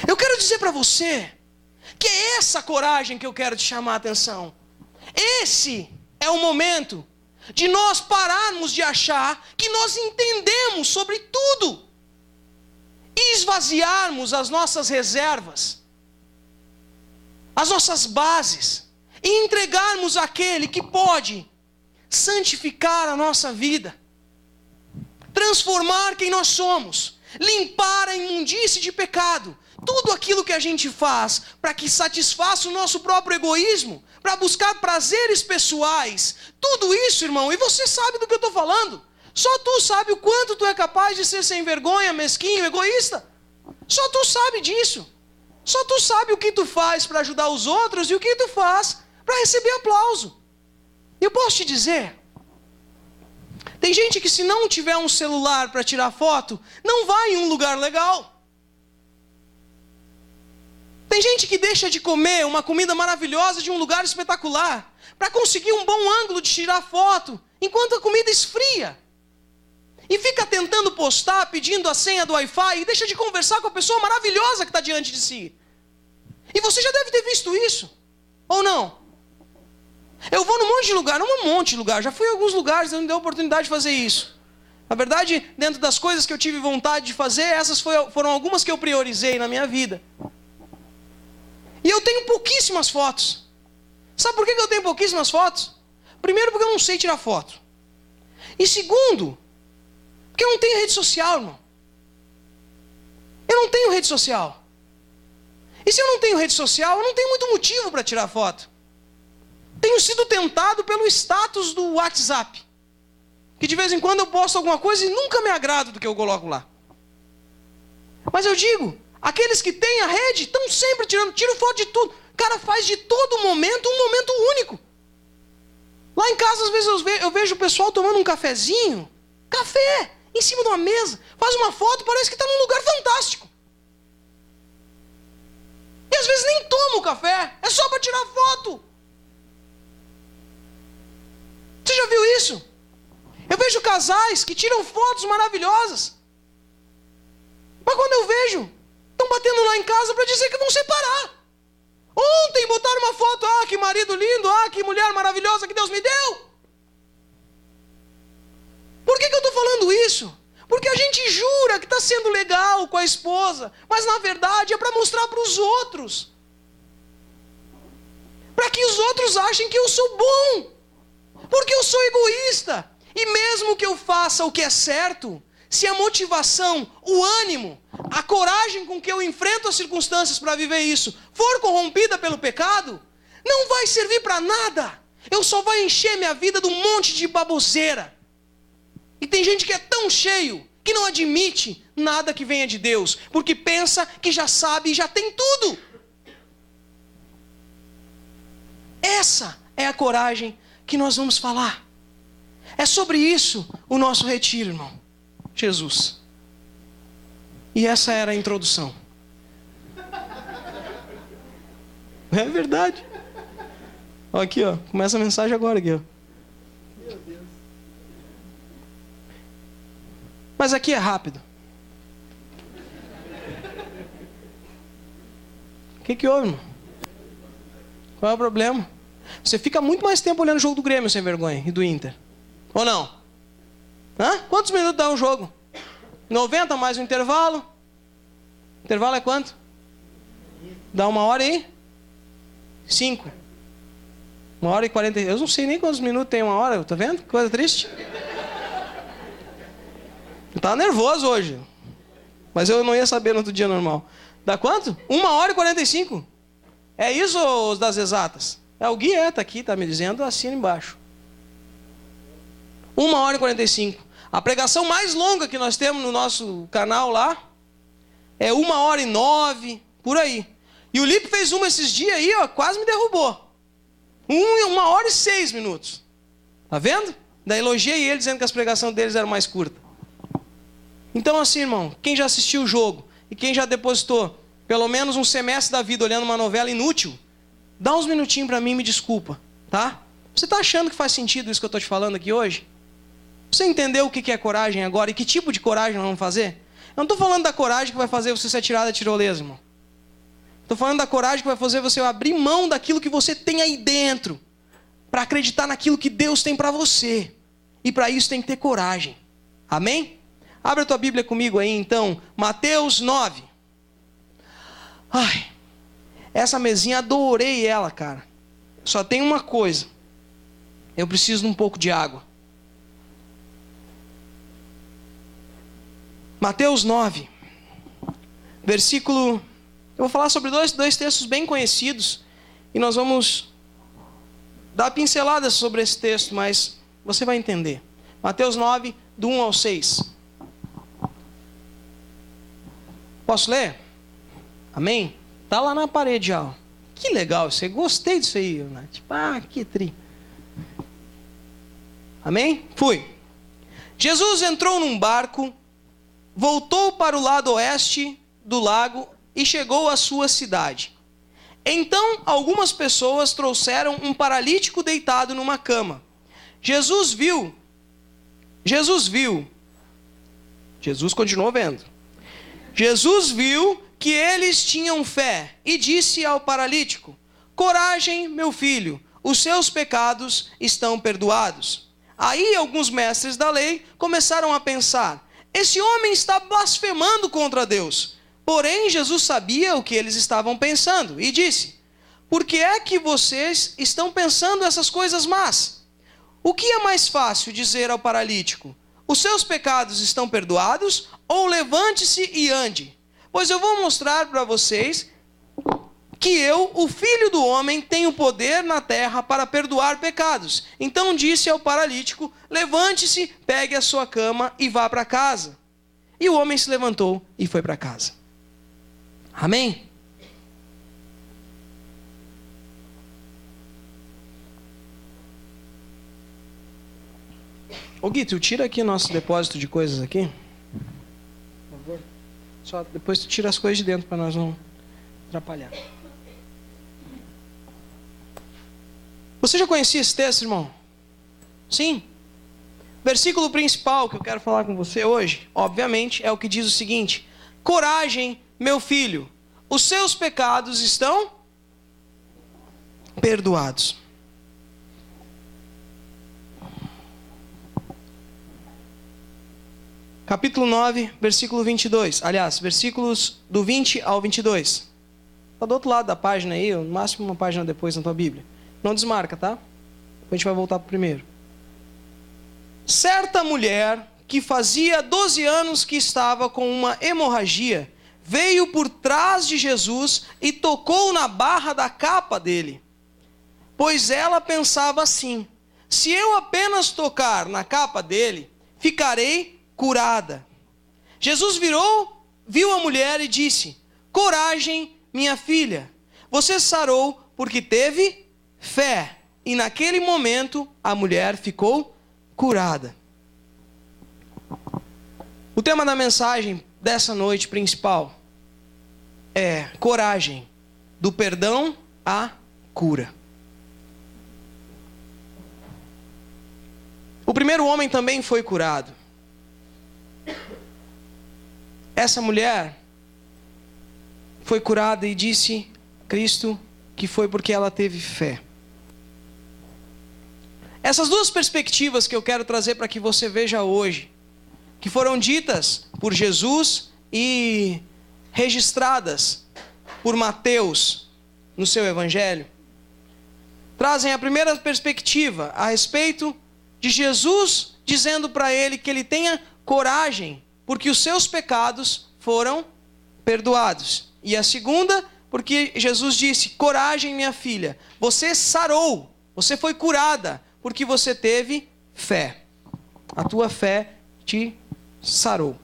Eu quero dizer para você que é essa coragem que eu quero te chamar a atenção. Esse é o momento de nós pararmos de achar que nós entendemos sobre tudo e esvaziarmos as nossas reservas, as nossas bases, e entregarmos àquele que pode santificar a nossa vida, transformar quem nós somos, limpar a imundície de pecado. Tudo aquilo que a gente faz para que satisfaça o nosso próprio egoísmo, para buscar prazeres pessoais, tudo isso, irmão, e você sabe do que eu estou falando. Só tu sabe o quanto tu é capaz de ser sem vergonha, mesquinho, egoísta. Só tu sabe disso. Só tu sabe o que tu faz para ajudar os outros e o que tu faz para receber aplauso. Eu posso te dizer, tem gente que se não tiver um celular para tirar foto, não vai em um lugar legal. Tem gente que deixa de comer uma comida maravilhosa de um lugar espetacular para conseguir um bom ângulo de tirar foto, enquanto a comida esfria. E fica tentando postar, pedindo a senha do Wi-Fi, e deixa de conversar com a pessoa maravilhosa que está diante de si. E você já deve ter visto isso, ou não? Eu vou num monte de lugar, não um monte de lugar, já fui em alguns lugares, não me deu a oportunidade de fazer isso. Na verdade, dentro das coisas que eu tive vontade de fazer, essas foram algumas que eu priorizei na minha vida. E eu tenho pouquíssimas fotos. Sabe por que eu tenho pouquíssimas fotos? Primeiro, porque eu não sei tirar foto. E segundo, porque eu não tenho rede social, irmão. Eu não tenho rede social. E se eu não tenho rede social, eu não tenho muito motivo para tirar foto. Tenho sido tentado pelo status do WhatsApp, que de vez em quando eu posto alguma coisa e nunca me agrado do que eu coloco lá. Mas eu digo, aqueles que têm a rede estão sempre tiram foto de tudo. O cara faz de todo momento um momento único. Lá em casa, às vezes eu vejo o pessoal tomando um cafezinho, café, em cima de uma mesa, faz uma foto, parece que está num lugar fantástico. E às vezes nem toma o café, é só para tirar foto. Você já viu isso? Eu vejo casais que tiram fotos maravilhosas, mas quando eu vejo, estão batendo lá em casa para dizer que vão separar. Ontem botaram uma foto, que marido lindo, que mulher maravilhosa que Deus me deu. Por que eu estou falando isso? Porque a gente jura que está sendo legal com a esposa, mas na verdade é para mostrar para os outros. Para que os outros achem que eu sou bom. Porque eu sou egoísta. E mesmo que eu faça o que é certo, se a motivação, o ânimo, a coragem com que eu enfrento as circunstâncias para viver isso for corrompida pelo pecado, não vai servir para nada. Eu só vou encher minha vida de um monte de baboseira. E tem gente que é tão cheio que não admite nada que venha de Deus, porque pensa que já sabe e já tem tudo. Essa é a coragem que nós vamos falar. É sobre isso o nosso retiro, irmão. Jesus. E essa era a introdução. É verdade. Ó, aqui, ó. Começa a mensagem agora aqui, ó. Meu Deus. Mas aqui é rápido. O que houve, irmão? Qual é o problema? Você fica muito mais tempo olhando o jogo do Grêmio, sem vergonha, e do Inter. Ou não? Hã? Quantos minutos dá um jogo? 90 mais um intervalo? O intervalo é quanto? Dá 1h05. 1h40. Eu não sei nem quantos minutos tem 1 hora, tá vendo? Coisa triste. Eu tava nervoso hoje. Mas eu não ia saber no outro dia normal. Dá quanto? 1h45. É isso, os das exatas? É o Gui, tá aqui, tá me dizendo, assina embaixo. 1h45. A pregação mais longa que nós temos no nosso canal lá é 1h09, por aí. E o Lipe fez uma esses dias aí, ó, quase me derrubou. 1h06. Tá vendo? Daí elogiei ele dizendo que as pregações deles eram mais curtas. Então assim, irmão, quem já assistiu o jogo e quem já depositou pelo menos um semestre da vida olhando uma novela inútil, dá uns minutinhos para mim, me desculpa, tá? Você tá achando que faz sentido isso que eu tô te falando aqui hoje? Você entendeu o que é coragem agora e que tipo de coragem nós vamos fazer? Eu não estou falando da coragem que vai fazer você ser tirado da tirolesa, irmão. Estou falando da coragem que vai fazer você abrir mão daquilo que você tem aí dentro para acreditar naquilo que Deus tem para você. E para isso tem que ter coragem. Amém? Abre a tua Bíblia comigo aí então. Mateus 9. Ai, essa mesinha, adorei ela, cara. Só tem uma coisa. Eu preciso de um pouco de água. Mateus 9, versículo... Eu vou falar sobre dois textos bem conhecidos. E nós vamos dar pinceladas sobre esse texto, mas você vai entender. Mateus 9, do 1 ao 6. Posso ler? Amém? Tá lá na parede já. Ó. Que legal isso aí. Gostei disso aí, né? Tipo, que tri. Amém? Fui. Jesus entrou num barco, voltou para o lado oeste do lago e chegou à sua cidade. Então, algumas pessoas trouxeram um paralítico deitado numa cama. Jesus continuou vendo. Jesus viu que eles tinham fé e disse ao paralítico: coragem, meu filho, os seus pecados estão perdoados. Aí alguns mestres da lei começaram a pensar: esse homem está blasfemando contra Deus. Porém, Jesus sabia o que eles estavam pensando e disse: por que é que vocês estão pensando essas coisas más? O que é mais fácil dizer ao paralítico: os seus pecados estão perdoados? Ou levante-se e ande? Pois eu vou mostrar para vocês que eu, o Filho do Homem, tenho poder na terra para perdoar pecados. Então disse ao paralítico: levante-se, pegue a sua cama e vá para casa. E o homem se levantou e foi para casa. Amém? Ô Gui, tu tira aqui nosso depósito de coisas aqui. Por favor. Só depois tu tira as coisas de dentro para nós não atrapalhar. Você já conhecia esse texto, irmão? Sim. Versículo principal que eu quero falar com você hoje, obviamente, é o que diz o seguinte: coragem, meu filho, os seus pecados estão perdoados. Capítulo 9, versículo 22. Aliás, versículos do 20 ao 22. Está do outro lado da página aí, no máximo uma página depois na tua Bíblia. Não desmarca, tá? Depois a gente vai voltar para o primeiro. Certa mulher, que fazia 12 anos que estava com uma hemorragia, veio por trás de Jesus e tocou na barra da capa dele. pois ela pensava assim: se eu apenas tocar na capa dele, ficarei curada. Jesus viu a mulher e disse: coragem, minha filha, você sarou porque teve fé. E naquele momento a mulher ficou curada. O tema da mensagem dessa noite principal é coragem, do perdão à cura. O primeiro homem também foi curado. Essa mulher foi curada e disse Cristo que foi porque ela teve fé. Essas duas perspectivas que eu quero trazer para que você veja hoje, que foram ditas por Jesus e registradas por Mateus no seu evangelho, trazem a primeira perspectiva a respeito de Jesus dizendo para ele que ele tenha coragem, porque os seus pecados foram perdoados. E a segunda, porque Jesus disse: coragem, minha filha, você sarou, você foi curada, porque você teve fé. A tua fé te sarou.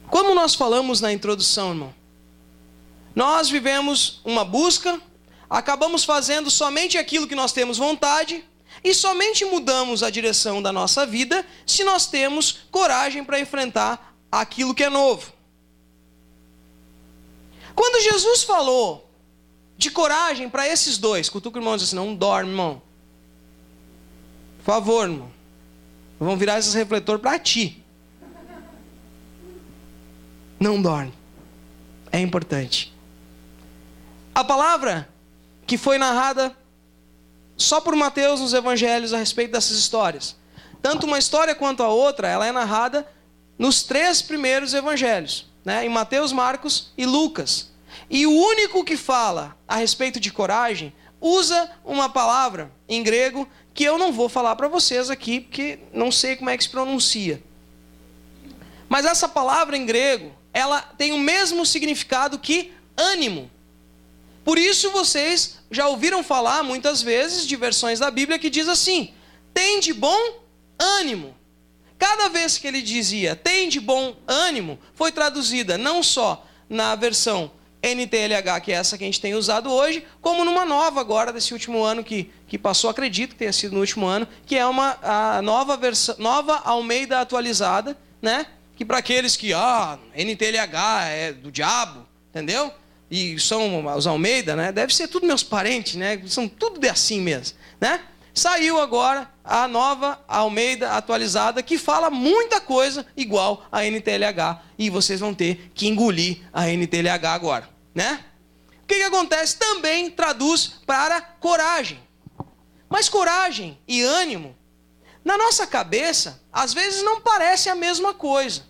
Como nós falamos na introdução, irmão, nós vivemos uma busca, acabamos fazendo somente aquilo que nós temos vontade e somente mudamos a direção da nossa vida se nós temos coragem para enfrentar aquilo que é novo. Quando Jesus falou de coragem para esses dois, cutuca o irmão e diz assim: não dorme, irmão. Por favor, irmão. Vão virar esses refletores para ti. Não dorme. É importante. A palavra que foi narrada só por Mateus nos evangelhos a respeito dessas histórias, tanto uma história quanto a outra, ela é narrada nos 3 primeiros evangelhos, né? Em Mateus, Marcos e Lucas. E o único que fala a respeito de coragem usa uma palavra em grego que eu não vou falar para vocês aqui, porque não sei como é que se pronuncia. Mas essa palavra em grego, ela tem o mesmo significado que ânimo. Por isso vocês já ouviram falar muitas vezes de versões da Bíblia que diz assim: tem de bom ânimo. Cada vez que ele dizia tem de bom ânimo, foi traduzida não só na versão NTLH, que é essa que a gente tem usado hoje, como numa nova agora, desse último ano que passou, acredito que tenha sido no último ano, que é a nova versão, nova Almeida atualizada, né? Que para aqueles que, NTLH é do diabo, entendeu? E são os Almeida, né? Deve ser tudo meus parentes, né? São tudo assim mesmo, né? Saiu agora a nova Almeida atualizada, que fala muita coisa igual a NTLH, e vocês vão ter que engolir a NTLH agora, né? O que acontece? Também traduz para coragem. Mas coragem e ânimo, na nossa cabeça, às vezes não parece a mesma coisa.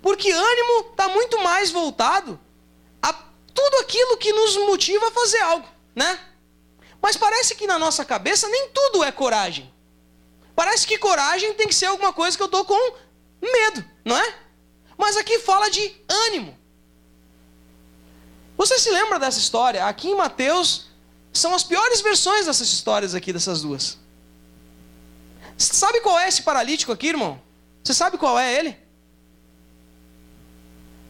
Porque ânimo está muito mais voltado a tudo aquilo que nos motiva a fazer algo, né? Mas parece que na nossa cabeça nem tudo é coragem. Parece que coragem tem que ser alguma coisa que eu estou com medo, não é? Mas aqui fala de ânimo. Você se lembra dessa história? Aqui em Mateus, são as piores versões dessas histórias aqui, dessas duas. Sabe qual é esse paralítico aqui, irmão? Você sabe qual é ele?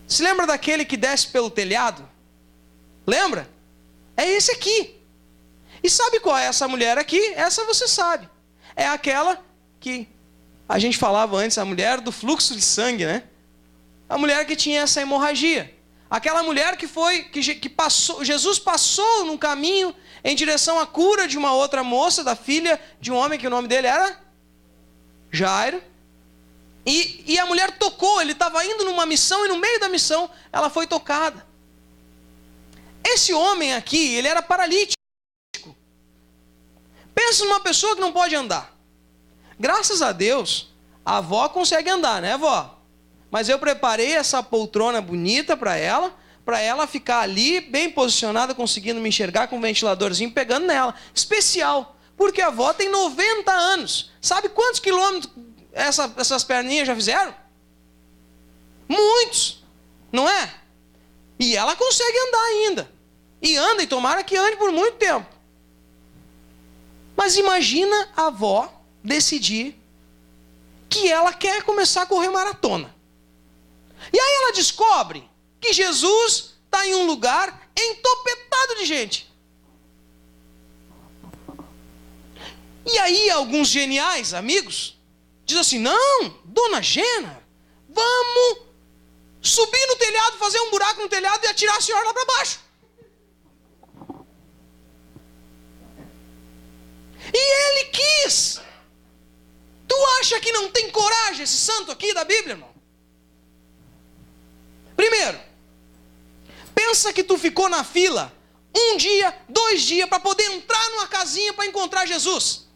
Se lembra daquele que desce pelo telhado? Lembra? É esse aqui. E sabe qual é essa mulher aqui? Essa você sabe. É aquela que a gente falava antes, a mulher do fluxo de sangue, né? A mulher que tinha essa hemorragia. Aquela mulher que passou, Jesus passou no caminho em direção à cura de uma outra moça, da filha de um homem que o nome dele era Jairo. E a mulher tocou, ele estava indo numa missão e no meio da missão ela foi tocada. Esse homem aqui, ele era paralítico. Pensa numa pessoa que não pode andar. Graças a Deus, a avó consegue andar, né, avó? Mas eu preparei essa poltrona bonita para ela ficar ali, bem posicionada, conseguindo me enxergar com um ventiladorzinho pegando nela. Especial, porque a avó tem 90 anos. Sabe quantos quilômetros essas perninhas já fizeram? Muitos, não é? E ela consegue andar ainda. E anda, e tomara que ande por muito tempo. Mas imagina a avó decidir que ela quer começar a correr maratona. E aí ela descobre que Jesus está em um lugar entopetado de gente. E aí alguns geniais amigos dizem assim, não, dona Gena, vamos subir no telhado, fazer um buraco no telhado e atirar a senhora lá para baixo. E ele quis. Tu acha que não tem coragem esse santo aqui da Bíblia, irmão? Primeiro, pensa que tu ficou na fila 1 dia, 2 dias para poder entrar numa casinha para encontrar Jesus.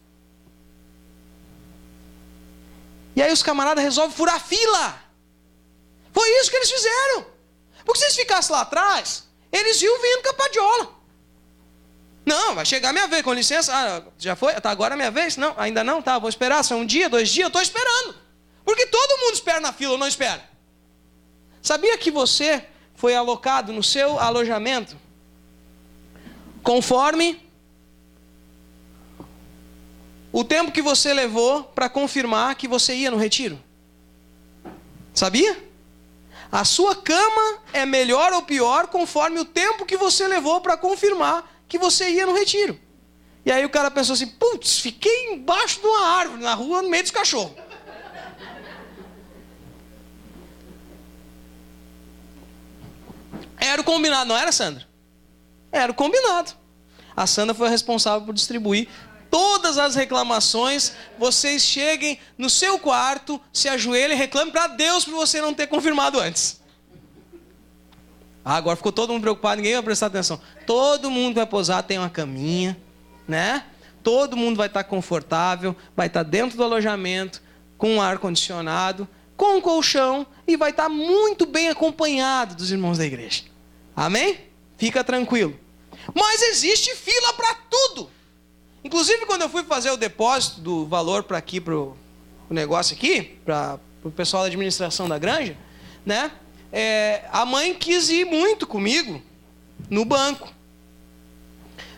E aí os camaradas resolvem furar a fila. Foi isso que eles fizeram. Porque se eles ficassem lá atrás, eles iam vindo com a padiola. Não, vai chegar a minha vez, com licença. Ah, já foi? Tá, agora é a minha vez? Não, ainda não, tá, vou esperar. São 1 dia, 2 dias, eu estou esperando. Porque todo mundo espera na fila ou não espera. Sabia que você foi alocado no seu alojamento conforme o tempo que você levou para confirmar que você ia no retiro? Sabia? A sua cama é melhor ou pior conforme o tempo que você levou para confirmar que você ia no retiro. E aí o cara pensou assim, putz, fiquei embaixo de uma árvore, na rua, no meio dos cachorros. Era o combinado, não era, Sandra? Era o combinado. A Sandra foi a responsável por distribuir todas as reclamações. Vocês cheguem no seu quarto, se ajoelhem e reclamem para Deus por você não ter confirmado antes. Ah, agora ficou todo mundo preocupado, ninguém vai prestar atenção. Todo mundo vai posar, tem uma caminha, né? Todo mundo vai estar confortável, vai estar dentro do alojamento, com um ar-condicionado, com um colchão e vai estar muito bem acompanhado dos irmãos da igreja. Amém? Fica tranquilo. Mas existe fila para tudo. Inclusive, quando eu fui fazer o depósito do valor para aqui, para o negócio aqui, para o pessoal da administração da granja, né? A mãe quis ir muito comigo no banco.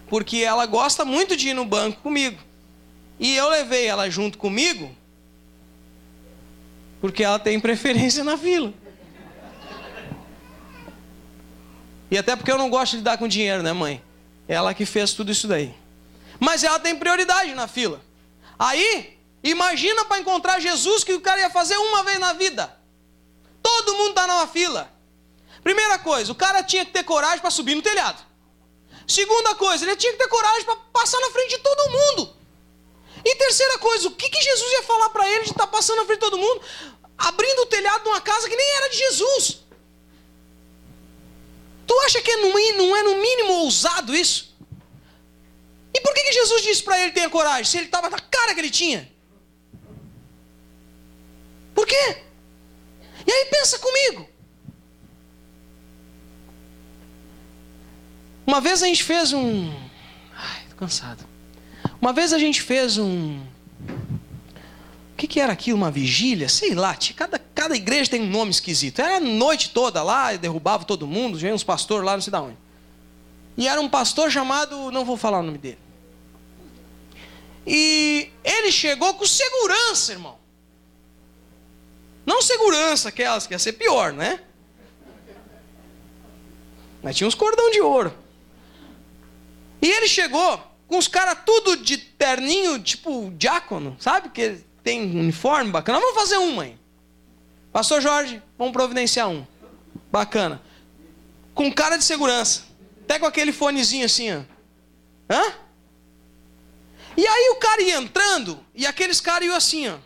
Porque ela gosta muito de ir no banco comigo. E eu levei ela junto comigo porque ela tem preferência na fila. E até porque eu não gosto de lidar com dinheiro, né, mãe? Ela que fez tudo isso daí. Mas ela tem prioridade na fila. Aí, imagina para encontrar Jesus que o cara ia fazer uma vez na vida. Todo mundo está numa fila. Primeira coisa, o cara tinha que ter coragem para subir no telhado. Segunda coisa, ele tinha que ter coragem para passar na frente de todo mundo. E terceira coisa, o que Jesus ia falar para ele de estar passando na frente de todo mundo, abrindo o telhado de uma casa que nem era de Jesus? Tu acha que não é no mínimo ousado isso? E por que Jesus disse para ele ter coragem, se ele estava na cara que ele tinha? Por quê? E aí pensa comigo. Uma vez a gente fez um... Ai, tô cansado. Uma vez a gente fez um... O que era aquilo? Uma vigília? Sei lá, cada igreja tem um nome esquisito. Era a noite toda lá, derrubava todo mundo, vinha uns pastores lá, não sei de onde. E era um pastor chamado... Não vou falar o nome dele. E ele chegou com segurança, irmão. Não segurança aquelas que ia ser pior, né? Mas tinha uns cordão de ouro. E ele chegou com os caras tudo de terninho, tipo diácono, sabe? Que tem um uniforme bacana. Vamos fazer um, mãe. Pastor Jorge, vamos providenciar um. Bacana. Com cara de segurança. Até com aquele fonezinho assim, ó. Hã? E aí o cara ia entrando, e aqueles caras iam assim, ó.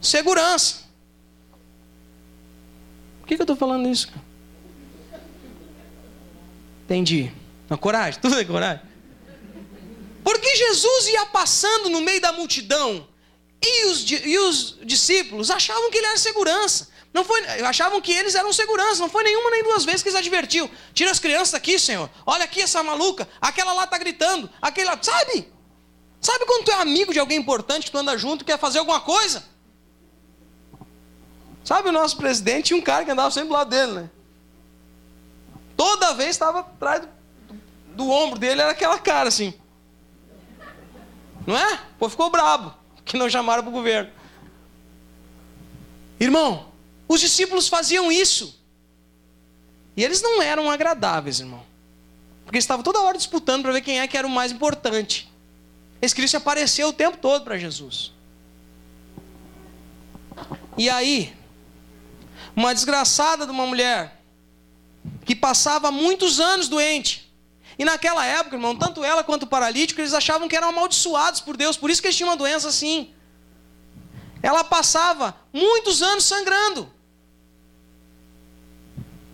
Segurança. Por que eu estou falando isso? Entendi. Não, coragem, tudo é coragem. Porque Jesus ia passando no meio da multidão e os discípulos achavam que ele era segurança. Achavam que eles eram segurança. Não foi nenhuma nem duas vezes que eles advertiam. Tira as crianças daqui, Senhor. Olha aqui essa maluca. Aquela lá está gritando. Aquela, sabe? Sabe quando tu é amigo de alguém importante que tu anda junto e quer fazer alguma coisa? Sabe o nosso presidente? Tinha um cara que andava sempre do lado dele, né? toda vez estava atrás do ombro dele, era aquela cara assim. Não é? Pô, ficou brabo, que não chamaram para o governo. Irmão, os discípulos faziam isso. E eles não eram agradáveis, irmão. Porque eles estavam toda hora disputando para ver quem é que era o mais importante. Eles queriam se aparecer o tempo todo para Jesus. E aí, uma desgraçada de uma mulher que passava muitos anos doente. E naquela época, irmão, tanto ela quanto o paralítico, eles achavam que eram amaldiçoados por Deus. Por isso que eles tinham uma doença assim. Ela passava muitos anos sangrando.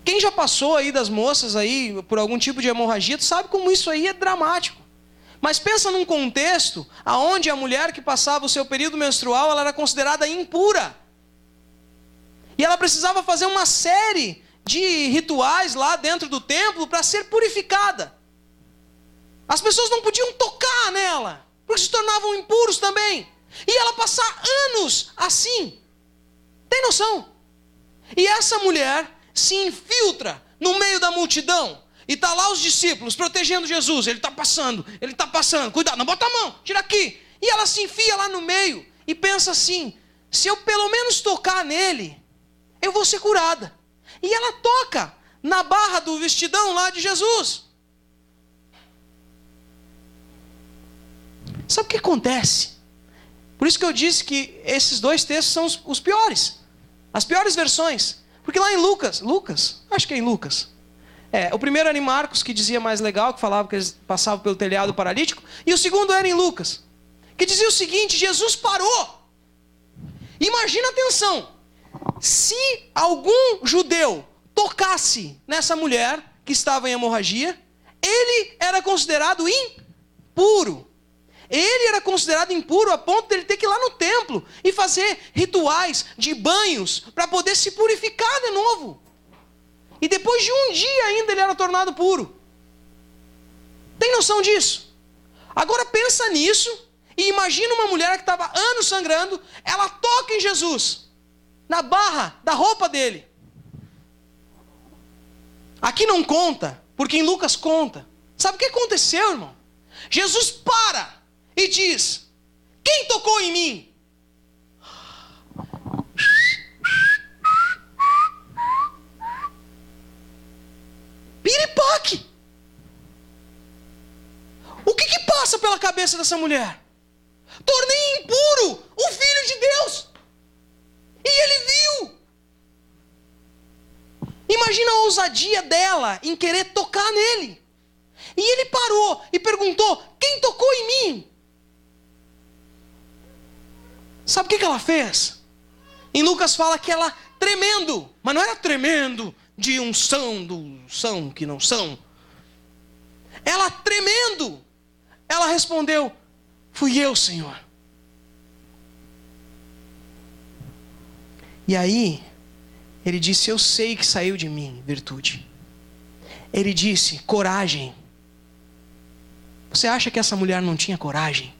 Quem já passou aí das moças aí por algum tipo de hemorragia, tu sabe como isso aí é dramático. Mas pensa num contexto onde a mulher que passava o seu período menstrual, ela era considerada impura. E ela precisava fazer uma série de rituais lá dentro do templo para ser purificada. As pessoas não podiam tocar nela, porque se tornavam impuros também. E ela passar anos assim. Tem noção? E essa mulher se infiltra no meio da multidão. E está lá os discípulos protegendo Jesus. Ele está passando. Cuidado, não bota a mão, tira aqui. E ela se enfia lá no meio e pensa assim: se eu pelo menos tocar nele, eu vou ser curada. E ela toca na barra do vestidão lá de Jesus. Sabe o que acontece? Por isso que eu disse que esses dois textos são os piores. As piores versões. Porque lá em Lucas, acho que é em Lucas. O primeiro era em Marcos, que dizia mais legal, que falava que eles passavam pelo telhado paralítico. E o segundo era em Lucas, que dizia o seguinte: Jesus parou. Imagina, atenção, se algum judeu tocasse nessa mulher que estava em hemorragia, ele era considerado impuro. Ele era considerado impuro a ponto de ele ter que ir lá no templo e fazer rituais de banhos para poder se purificar de novo. E depois de um dia ainda ele era tornado puro. Tem noção disso? Agora pensa nisso e imagina uma mulher que estava anos sangrando, ela toca em Jesus, na barra da roupa dele. Aqui não conta, porque em Lucas conta. Sabe o que aconteceu, irmão? Jesus para e diz: quem tocou em mim? Piripaque! O que passa pela cabeça dessa mulher? Tornei impuro o Filho de Deus. E ele viu. Imagina a ousadia dela em querer tocar nele. E ele parou e perguntou: quem tocou em mim? Sabe o que ela fez? Em Lucas fala que ela tremendo, mas não era tremendo de unção do são que não são. Ela tremendo, ela respondeu: fui eu, Senhor. E aí, ele disse: eu sei que saiu de mim virtude. Ele disse: coragem. Você acha que essa mulher não tinha coragem?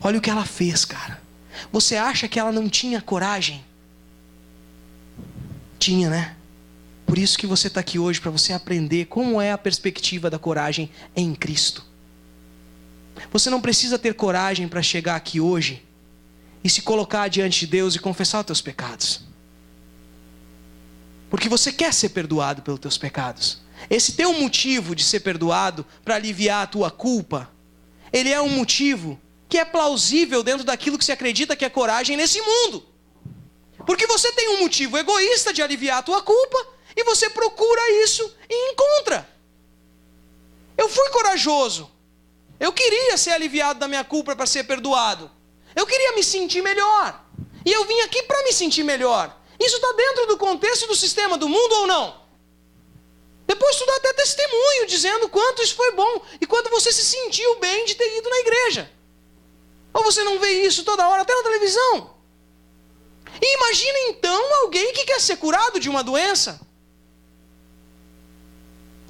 Olha o que ela fez, cara. Você acha que ela não tinha coragem? Tinha, né? Por isso que você está aqui hoje, para você aprender como é a perspectiva da coragem em Cristo. Você não precisa ter coragem para chegar aqui hoje e se colocar diante de Deus e confessar os teus pecados. Porque você quer ser perdoado pelos teus pecados. Esse teu motivo de ser perdoado para aliviar a tua culpa, ele é um motivo que é plausível dentro daquilo que se acredita que é coragem nesse mundo. Porque você tem um motivo egoísta de aliviar a tua culpa e você procura isso e encontra. Eu fui corajoso. Eu queria ser aliviado da minha culpa para ser perdoado. Eu queria me sentir melhor. E eu vim aqui para me sentir melhor. Isso está dentro do contexto do sistema do mundo ou não? Depois tu dá até testemunho dizendo quanto isso foi bom e quanto você se sentiu bem de ter ido na igreja. Ou você não vê isso toda hora, até na televisão? E imagina então alguém que quer ser curado de uma doença.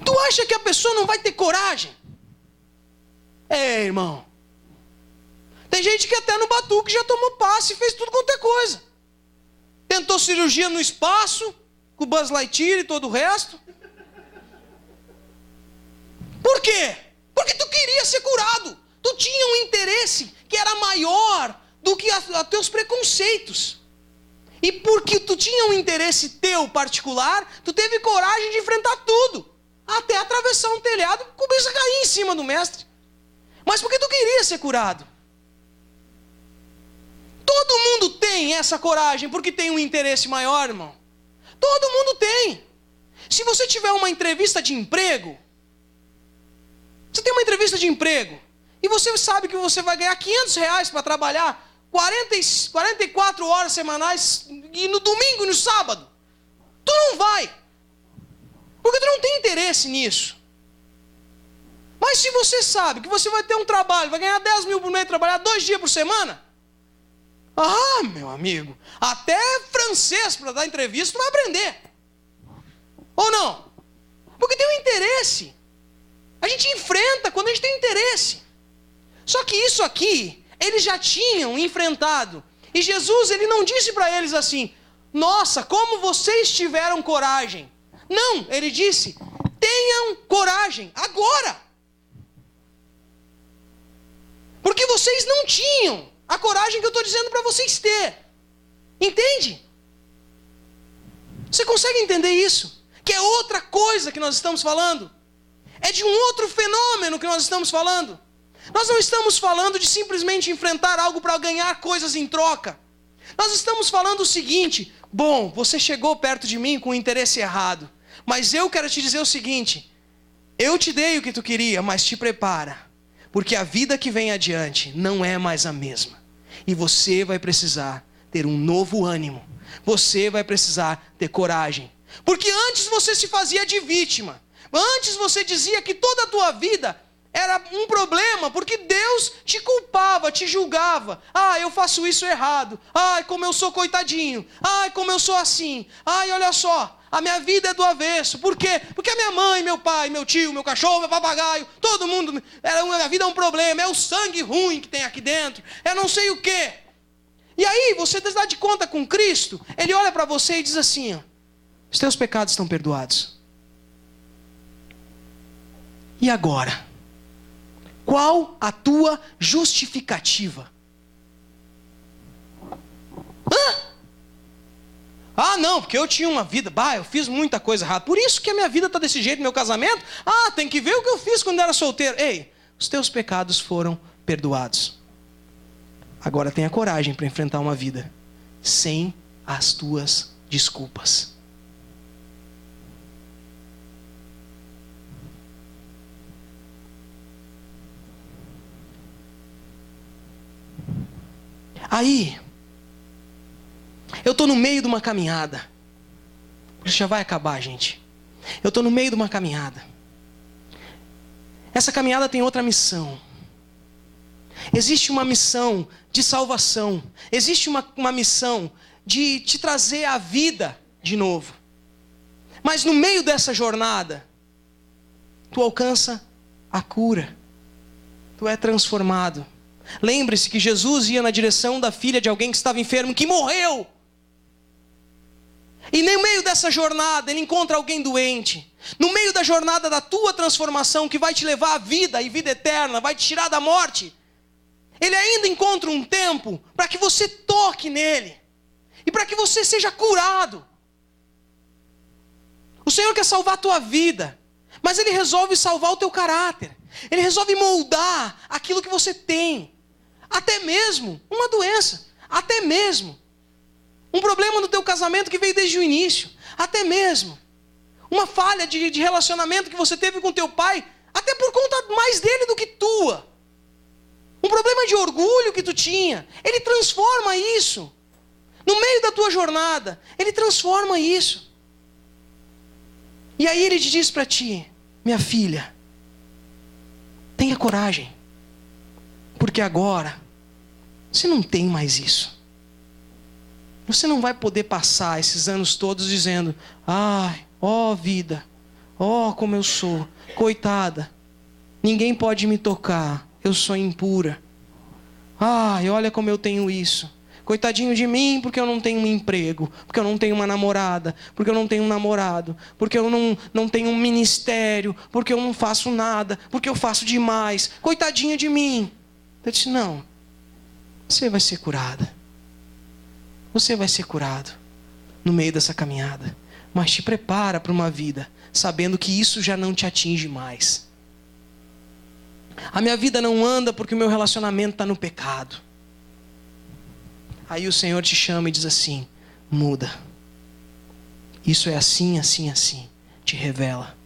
Tu acha que a pessoa não vai ter coragem? Irmão. Tem gente que até no batuque já tomou passe e fez tudo quanto é coisa. Tentou cirurgia no espaço, com o Buzz Lightyear e todo o resto. Por quê? Porque tu queria ser curado. Tu tinha um interesse que era maior do que os teus preconceitos. E porque tu tinha um interesse teu particular, tu teve coragem de enfrentar tudo. Até atravessar um telhado e começar a cair em cima do mestre. Mas porque tu queria ser curado. Todo mundo tem essa coragem porque tem um interesse maior, irmão. Todo mundo tem. Se você tiver uma entrevista de emprego, você tem uma entrevista de emprego, e você sabe que você vai ganhar R$500 para trabalhar 44 horas semanais, e no domingo e no sábado, tu não vai. Porque tu não tem interesse nisso. Mas se você sabe que você vai ter um trabalho, vai ganhar 10 mil por mês, trabalhar 2 dias por semana, ah, meu amigo, até francês para dar entrevista tu vai aprender. Ou não? Porque tem um interesse. A gente enfrenta quando a gente tem interesse. Só que isso aqui, eles já tinham enfrentado. E Jesus, ele não disse para eles assim, nossa, como vocês tiveram coragem. Não, ele disse, tenham coragem, agora. Porque vocês não tinham a coragem que eu estou dizendo para vocês ter. Entende? Você consegue entender isso? Que é outra coisa que nós estamos falando. É de um outro fenômeno que nós estamos falando. Nós não estamos falando de simplesmente enfrentar algo para ganhar coisas em troca. Nós estamos falando o seguinte, bom, você chegou perto de mim com o interesse errado, mas eu quero te dizer o seguinte, eu te dei o que tu queria, mas te prepara, porque a vida que vem adiante não é mais a mesma. E você vai precisar ter um novo ânimo. Você vai precisar ter coragem. Porque antes você se fazia de vítima. Antes você dizia que toda a tua vida era um problema, porque Deus te culpava, te julgava. Ah, eu faço isso errado. Ai, como eu sou coitadinho. Ai, como eu sou assim. Ai, olha só, a minha vida é do avesso. Por quê? Porque a minha mãe, meu pai, meu tio, meu cachorro, meu papagaio, todo mundo, a minha vida é um problema, é o sangue ruim que tem aqui dentro, é não sei o quê. E aí, você dá de conta com Cristo, Ele olha para você e diz assim, ó, os teus pecados estão perdoados. E agora? Qual a tua justificativa? Ah, não, porque eu tinha uma vida, eu fiz muita coisa errada. Por isso que a minha vida está desse jeito, meu casamento. Ah, tem que ver o que eu fiz quando era solteiro. Ei, os teus pecados foram perdoados. Agora tenha coragem para enfrentar uma vida sem as tuas desculpas. Aí, eu estou no meio de uma caminhada. Isso já vai acabar, gente. Eu estou no meio de uma caminhada. Essa caminhada tem outra missão. Existe uma missão de salvação. Existe uma missão de te trazer a vida de novo. Mas no meio dessa jornada, tu alcança a cura. Tu é transformado. Lembre-se que Jesus ia na direção da filha de alguém que estava enfermo, que morreu. E no meio dessa jornada, ele encontra alguém doente. No meio da jornada da tua transformação, que vai te levar à vida e vida eterna, vai te tirar da morte, ele ainda encontra um tempo para que você toque nele. E para que você seja curado. O Senhor quer salvar a tua vida, mas Ele resolve salvar o teu caráter. Ele resolve moldar aquilo que você tem. Até mesmo uma doença. Até mesmo um problema no teu casamento que veio desde o início. Até mesmo uma falha de relacionamento que você teve com teu pai. Até por conta mais dele do que tua. Um problema de orgulho que tu tinha. Ele transforma isso. No meio da tua jornada, Ele transforma isso. E aí Ele te diz para ti, minha filha, tenha coragem. Porque agora, você não tem mais isso. Você não vai poder passar esses anos todos dizendo, ai, ó vida, ó como eu sou, coitada. Ninguém pode me tocar, eu sou impura. Ai, olha como eu tenho isso. Coitadinho de mim porque eu não tenho um emprego, porque eu não tenho uma namorada, porque eu não tenho um namorado, porque eu não tenho um ministério, porque eu não faço nada, porque eu faço demais. Coitadinho de mim. Eu disse, não, você vai ser curada. Você vai ser curado no meio dessa caminhada. Mas te prepara para uma vida sabendo que isso já não te atinge mais. A minha vida não anda porque o meu relacionamento está no pecado. Aí o Senhor te chama e diz assim, muda. Isso é assim, assim, assim. Te revela.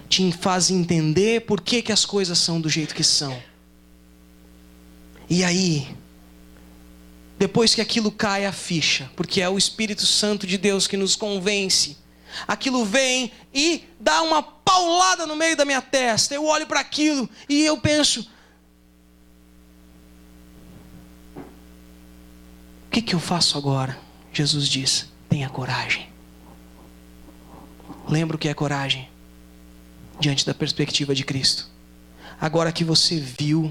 Te faz entender por que as coisas são do jeito que são. E aí, depois que aquilo cai a ficha, porque é o Espírito Santo de Deus que nos convence, aquilo vem e dá uma paulada no meio da minha testa. Eu olho para aquilo e eu penso, o que eu faço agora? Jesus diz, tenha coragem. Lembra o que é coragem? Diante da perspectiva de Cristo. Agora que você viu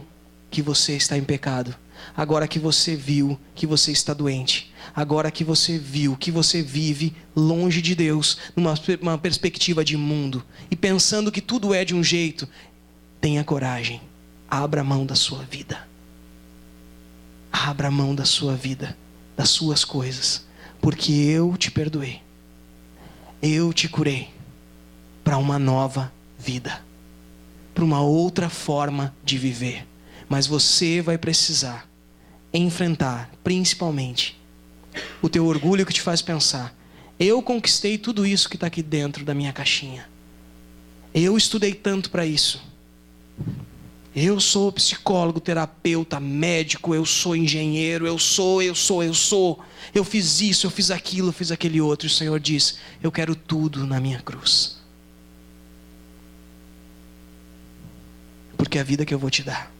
que você está em pecado, agora que você viu que você está doente, agora que você viu que você vive longe de Deus, numa perspectiva de mundo, e pensando que tudo é de um jeito, tenha coragem, abra mão da sua vida. Abra mão da sua vida, das suas coisas, porque eu te perdoei, eu te curei para uma nova vida, para uma outra forma de viver. Mas você vai precisar enfrentar, principalmente, o teu orgulho que te faz pensar, eu conquistei tudo isso que está aqui dentro da minha caixinha. Eu estudei tanto para isso. Eu sou psicólogo, terapeuta, médico, eu sou engenheiro, eu sou. Eu fiz isso, eu fiz aquilo, eu fiz aquele outro. E o Senhor diz, eu quero tudo na minha cruz. Porque a vida que eu vou te dar,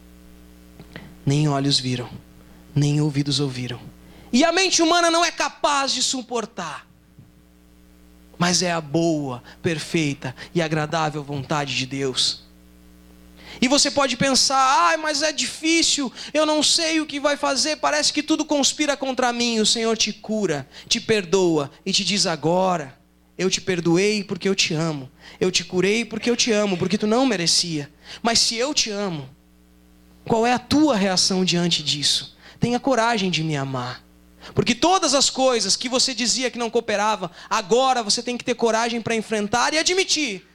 nem olhos viram, nem ouvidos ouviram. E a mente humana não é capaz de suportar. Mas é a boa, perfeita e agradável vontade de Deus. E você pode pensar, mas é difícil, eu não sei o que vai fazer, parece que tudo conspira contra mim. O Senhor te cura, te perdoa e te diz agora, eu te perdoei porque eu te amo. Eu te curei porque eu te amo, porque tu não merecia. Mas se eu te amo, qual é a tua reação diante disso? Tenha coragem de me amar. Porque todas as coisas que você dizia que não cooperava, agora você tem que ter coragem para enfrentar e admitir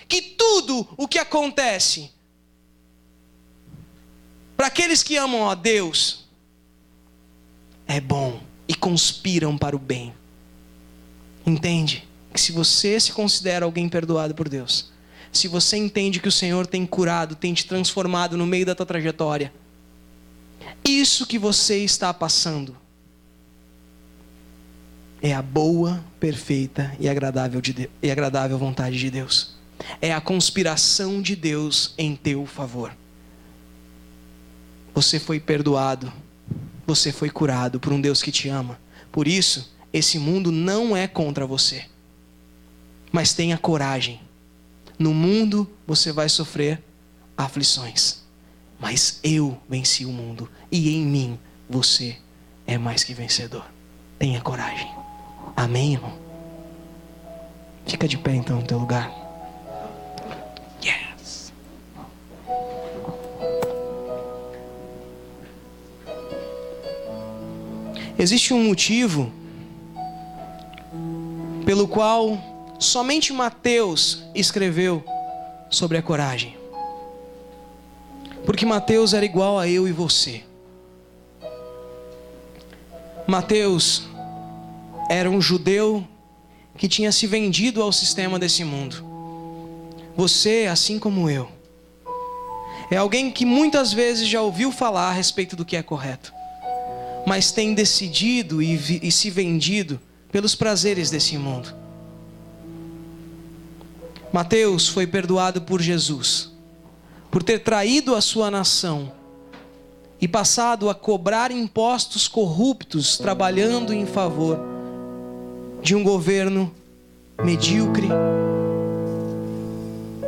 que tudo o que acontece para aqueles que amam a Deus é bom e conspiram para o bem. Entende? Que se você se considera alguém perdoado por Deus, se você entende que o Senhor tem curado, tem te transformado no meio da tua trajetória, isso que você está passando é a boa, perfeita e agradável vontade de Deus. É a conspiração de Deus em teu favor. Você foi perdoado, você foi curado por um Deus que te ama. Por isso, esse mundo não é contra você. Mas tenha coragem. No mundo você vai sofrer aflições, mas eu venci o mundo e em mim você é mais que vencedor. Tenha coragem. Amém, irmão? Fica de pé então no teu lugar. Yes. Existe um motivo pelo qual somente Mateus escreveu sobre a coragem. Porque Mateus era igual a eu e você. Mateus era um judeu que tinha se vendido ao sistema desse mundo. Você, assim como eu, é alguém que muitas vezes já ouviu falar a respeito do que é correto, mas tem decidido e se vendido pelos prazeres desse mundo. Mateus foi perdoado por Jesus, por ter traído a sua nação e passado a cobrar impostos corruptos, trabalhando em favor de um governo medíocre,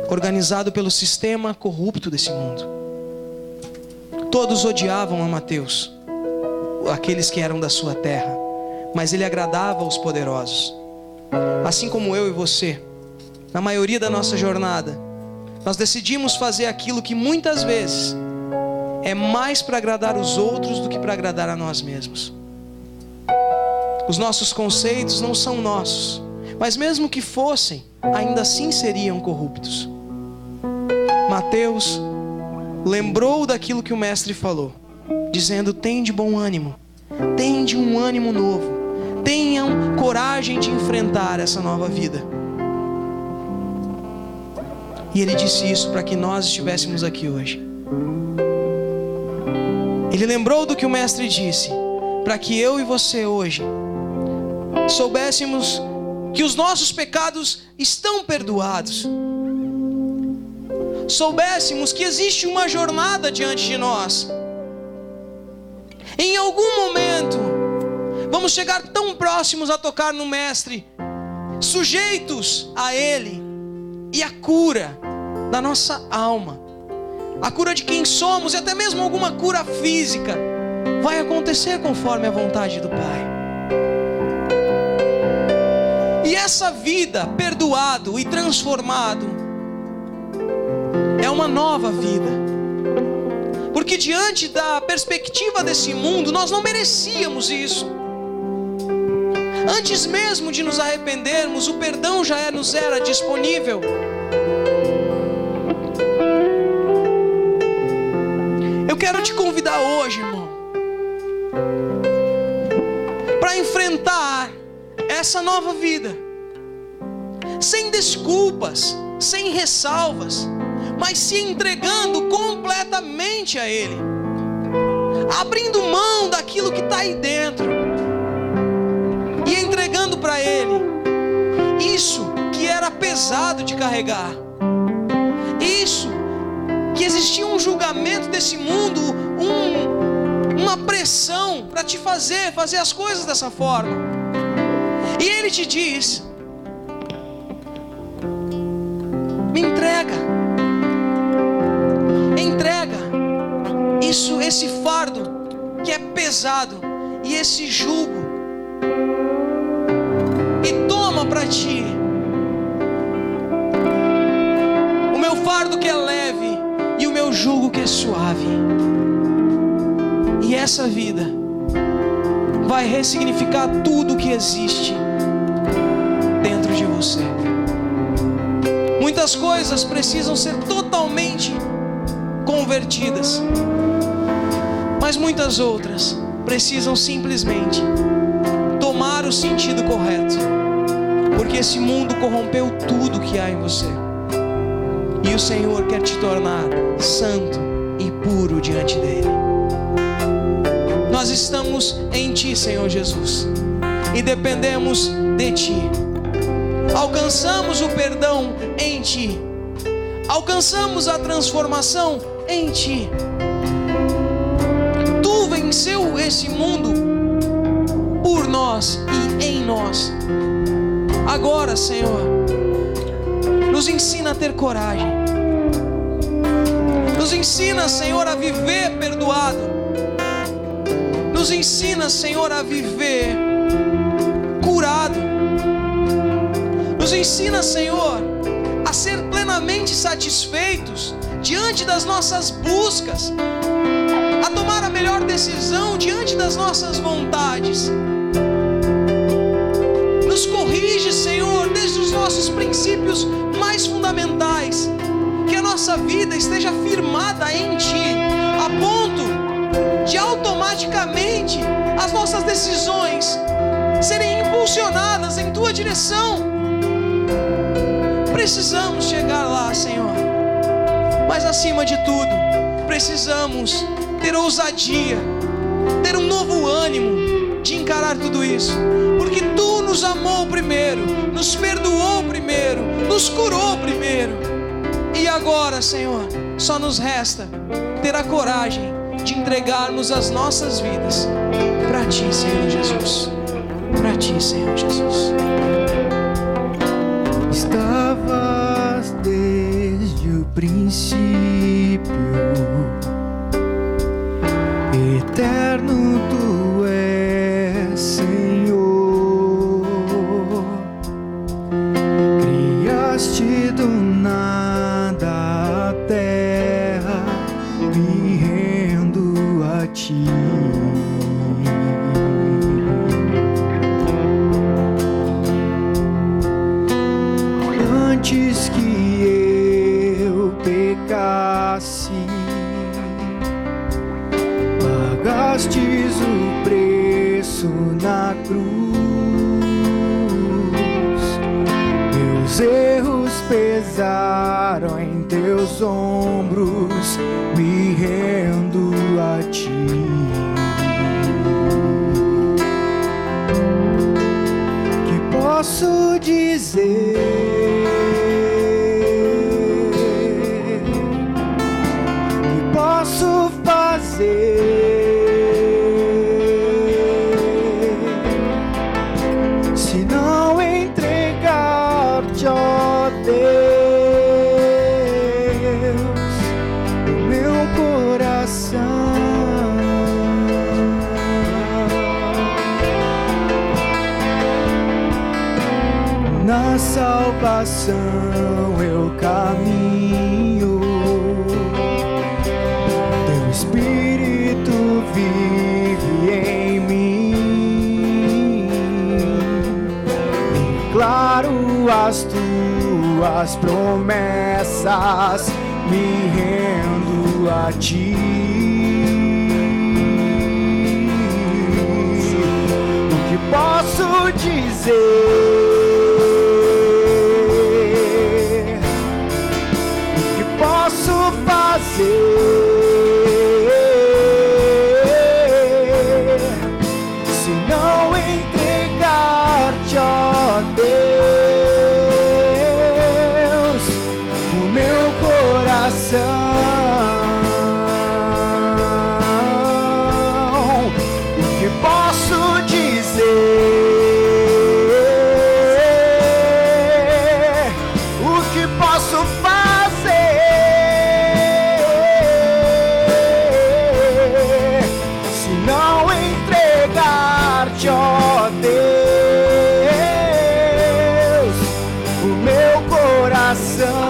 organizado pelo sistema corrupto desse mundo. Todos odiavam a Mateus. aqueles que eram da sua terra, mas ele agradava os poderosos. Assim como eu e você, na maioria da nossa jornada, nós decidimos fazer aquilo que muitas vezes é mais para agradar os outros do que para agradar a nós mesmos. Os nossos conceitos não são nossos, mas mesmo que fossem, ainda assim seriam corruptos. Mateus lembrou daquilo que o mestre falou, dizendo: tende bom ânimo, tende um ânimo novo, tenham coragem de enfrentar essa nova vida. E ele disse isso para que nós estivéssemos aqui hoje. Ele lembrou do que o mestre disse, para que eu e você hoje soubéssemos que os nossos pecados estão perdoados, soubéssemos que existe uma jornada diante de nós. Em algum momento vamos chegar tão próximos a tocar no mestre, sujeitos a ele, e a cura da nossa alma, a cura de quem somos, e até mesmo alguma cura física vai acontecer conforme a vontade do Pai. E essa vida, perdoado e transformado, é uma nova vida, porque diante da perspectiva desse mundo, nós não merecíamos isso. Antes mesmo de nos arrependermos, o perdão já nos era disponível. Eu quero te convidar hoje, irmão, para enfrentar essa nova vida, sem desculpas, sem ressalvas, mas se entregando completamente a Ele, abrindo mão daquilo que está aí dentro e entregando para Ele isso que era pesado de carregar, isso que existia um julgamento desse mundo, uma pressão para te fazer as coisas dessa forma. E Ele te diz: me entrega isso, esse fardo que é pesado, e esse jugo, e toma para ti o meu fardo que é leve e o meu jugo que é suave. E essa vida vai ressignificar tudo que existe dentro de você. Muitas coisas precisam ser totalmente convertidas, mas muitas outras precisam simplesmente tomar o sentido correto, porque esse mundo corrompeu tudo que há em você, e o Senhor quer te tornar santo e puro diante dele. Nós estamos em ti, Senhor Jesus, e dependemos de ti. Alcançamos o perdão em ti, alcançamos a transformação em ti. Tu venceu esse mundo por nós e em nós. Agora, Senhor, nos ensina a ter coragem, nos ensina, Senhor, a viver perdoado, nos ensina, Senhor, a viver curado, nos ensina, Senhor, a ser plenamente satisfeitos diante das nossas buscas, a tomar a melhor decisão diante das nossas vontades. Nos corrige, Senhor, desde os nossos princípios mais fundamentais, que a nossa vida esteja firmada em ti, a ponto de automaticamente as nossas decisões serem impulsionadas em tua direção. Precisamos chegar lá, Senhor, mas acima de tudo, precisamos ter ousadia, ter um novo ânimo de encarar tudo isso, porque tu nos amou primeiro, nos perdoou primeiro, nos curou primeiro, e agora, Senhor, só nos resta ter a coragem de entregarmos as nossas vidas para ti, Senhor Jesus, para ti, Senhor Jesus. Estavas desde o princípio, eterno tu Senhor, criaste do nada a terra, me rendo a ti. Antes que eu pecasse, pagastes o preço na cruz. Meus erros pesaram em teus ombros, me rendo a ti. Que posso dizer? Que posso fazer? Ó Deus, o meu coração, na salvação eu caminho, teu Espírito vive em mim, declaro as tuas promessas, me rendo a ti. O que posso dizer? O que posso fazer se não entregar-te, ó Deus, o meu coração? O que posso dizer? O que posso fazer se não entregar-te, ó Deus, o meu coração?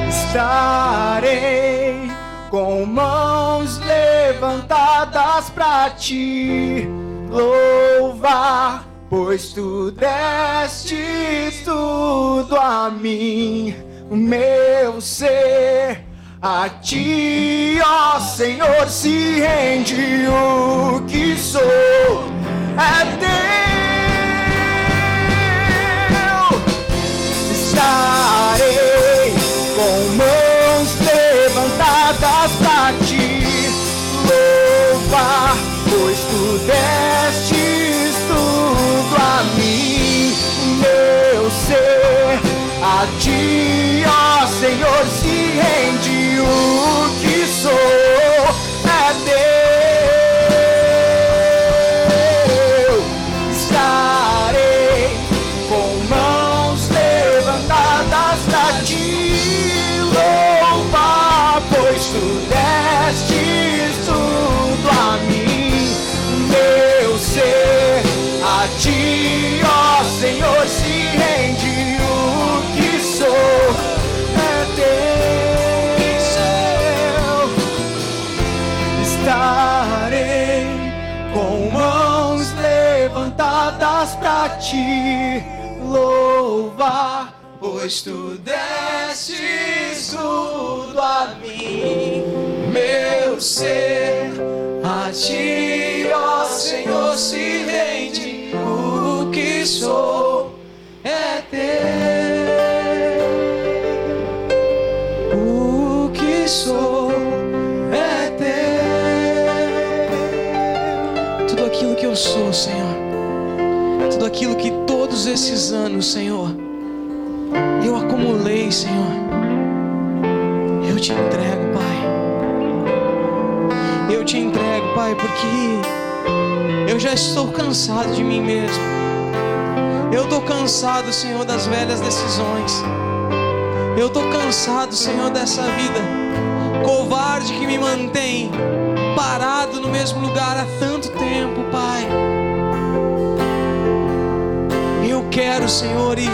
Estarei com mãos levantadas pra te louvar, pois tu destes tudo a mim, o meu ser. A ti, ó Senhor, se rende o que sou, é teu. Estarei com mãos levantadas pra te louvar, pois tu destes tudo a mim, meu ser. A ti, ó Senhor, se rende o que sou, é teu. Estarei com mãos levantadas pra te louvar, pois tu destes tudo a mim, meu ser. A ti, ó Senhor, se rende o que sou, é teu. Estarei com mãos levantadas pra te louvar, pois tu destes tudo a mim, meu ser. A ti, ó Senhor, se rende o que sou, é teu. O que sou é teu. Tudo aquilo que eu sou, Senhor, tudo aquilo que todos esses anos, Senhor, eu acumulei, Senhor, eu te entrego, Pai. Eu te entrego, Pai, porque eu já estou cansado de mim mesmo. Eu estou cansado, Senhor, das velhas decisões. Eu estou cansado, Senhor, dessa vida covarde que me mantém parado no mesmo lugar há tanto tempo, Pai. Eu quero, Senhor, ir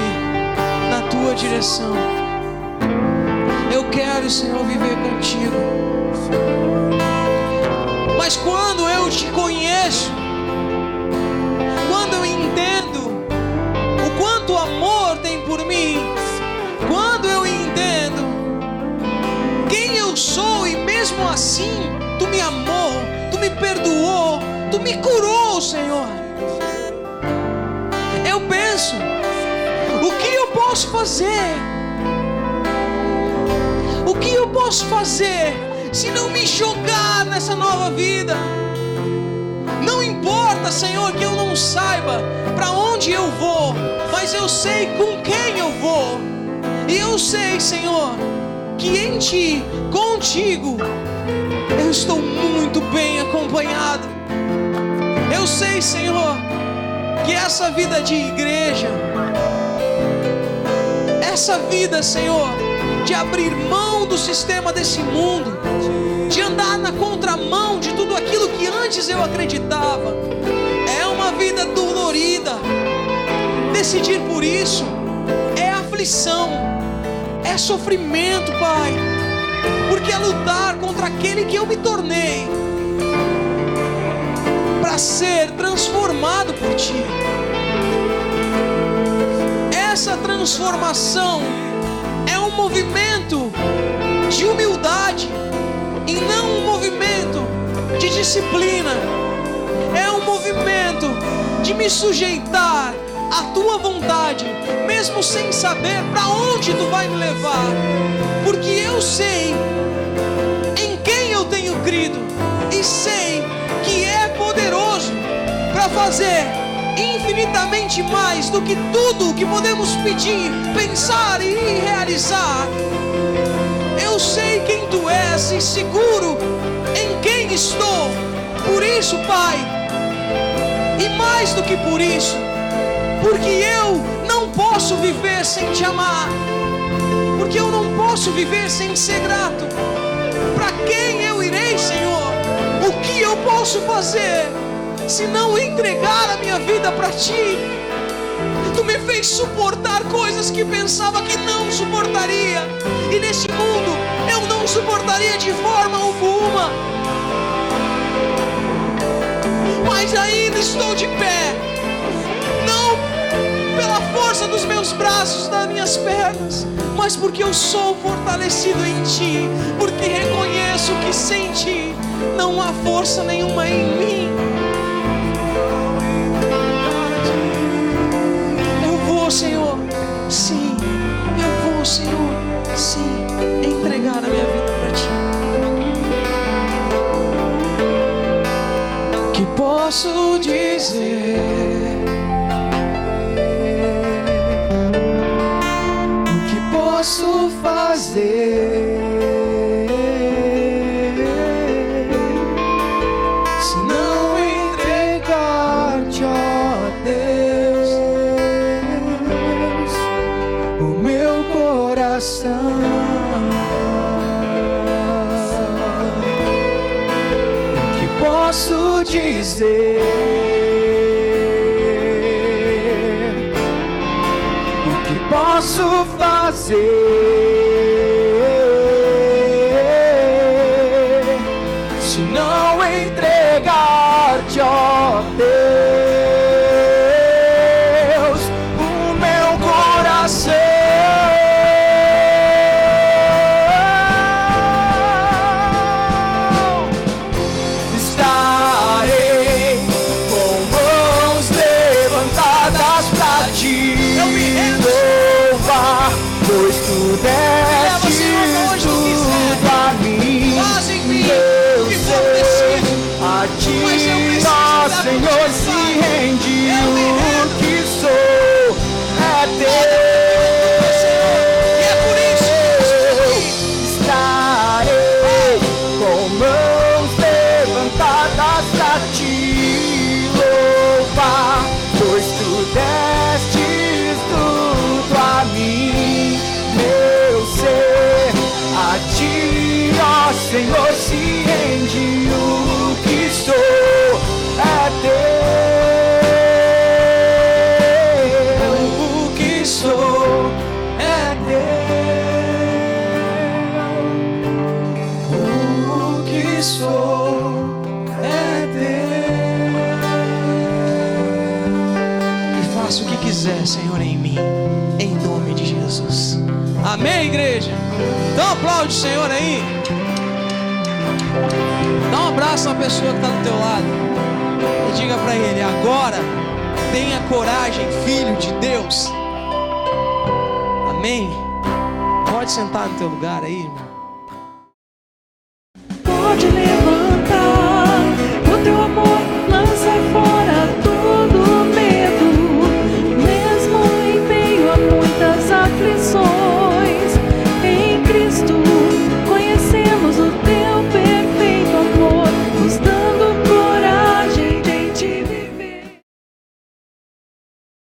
na Tua direção. Eu quero, Senhor, viver contigo. Mas quando eu te conheço, quando eu entendo o quanto amor tem por mim, quando eu entendo quem eu sou e mesmo assim Tu me amou, Tu me perdoou, Tu me curou, Senhor, eu penso, o que eu posso fazer? O que eu posso fazer se não me jogar nessa nova vida? Não importa, Senhor, que eu não saiba para onde eu vou, mas eu sei com quem eu vou. E eu sei, Senhor, que em Ti, contigo, eu estou muito bem acompanhado. Eu sei, Senhor, que essa vida de igreja, essa vida, Senhor, de abrir mão do sistema desse mundo, de andar na contramão de tudo aquilo que antes eu acreditava, é uma vida dolorida. Decidir por isso é aflição, é sofrimento, Pai, porque é lutar contra aquele que eu me tornei, para ser transformado por Ti. Essa transformação é um movimento de humildade e não um movimento de disciplina. É um movimento de me sujeitar à Tua vontade, mesmo sem saber para onde Tu vai me levar, porque eu sei em quem eu tenho crido e sei que é poderoso para fazer infinitamente mais do que tudo que podemos pedir, pensar e realizar. Eu sei quem Tu és e seguro em quem estou. Por isso, Pai, e mais do que por isso, porque eu não posso viver sem Te amar, porque eu não posso viver sem ser grato. Para quem eu irei, Senhor? O que eu posso fazer se não entregar a minha vida para Ti? Tu me fez suportar coisas que pensava que não suportaria, e neste mundo eu não suportaria de forma alguma, mas ainda estou de pé, não pela força dos meus braços, das minhas pernas, mas porque eu sou fortalecido em Ti, porque reconheço que sem Ti não há força nenhuma em mim. Eu vou, Senhor, sim, eu vou, Senhor, sim, entregar a minha vida para Ti. Que posso dizer? O que posso fazer? Se não entregar-te, ó Deus, o meu coração. O que posso dizer? O que posso fazer? Se não entregar-te, ó Deus, o meu coração. Estarei com mãos levantadas pra Ti, eu me rendo, pois Tu és Senhor se rende, o que sou é teu. O que sou é teu. O que sou é teu. E faça o que quiser, Senhor, em mim, em nome de Jesus. Amém, igreja? Então aplaude o Senhor aí. Dá um abraço na pessoa que está do teu lado e diga para ele: agora tenha coragem, filho de Deus. Amém? Pode sentar no teu lugar aí, irmão.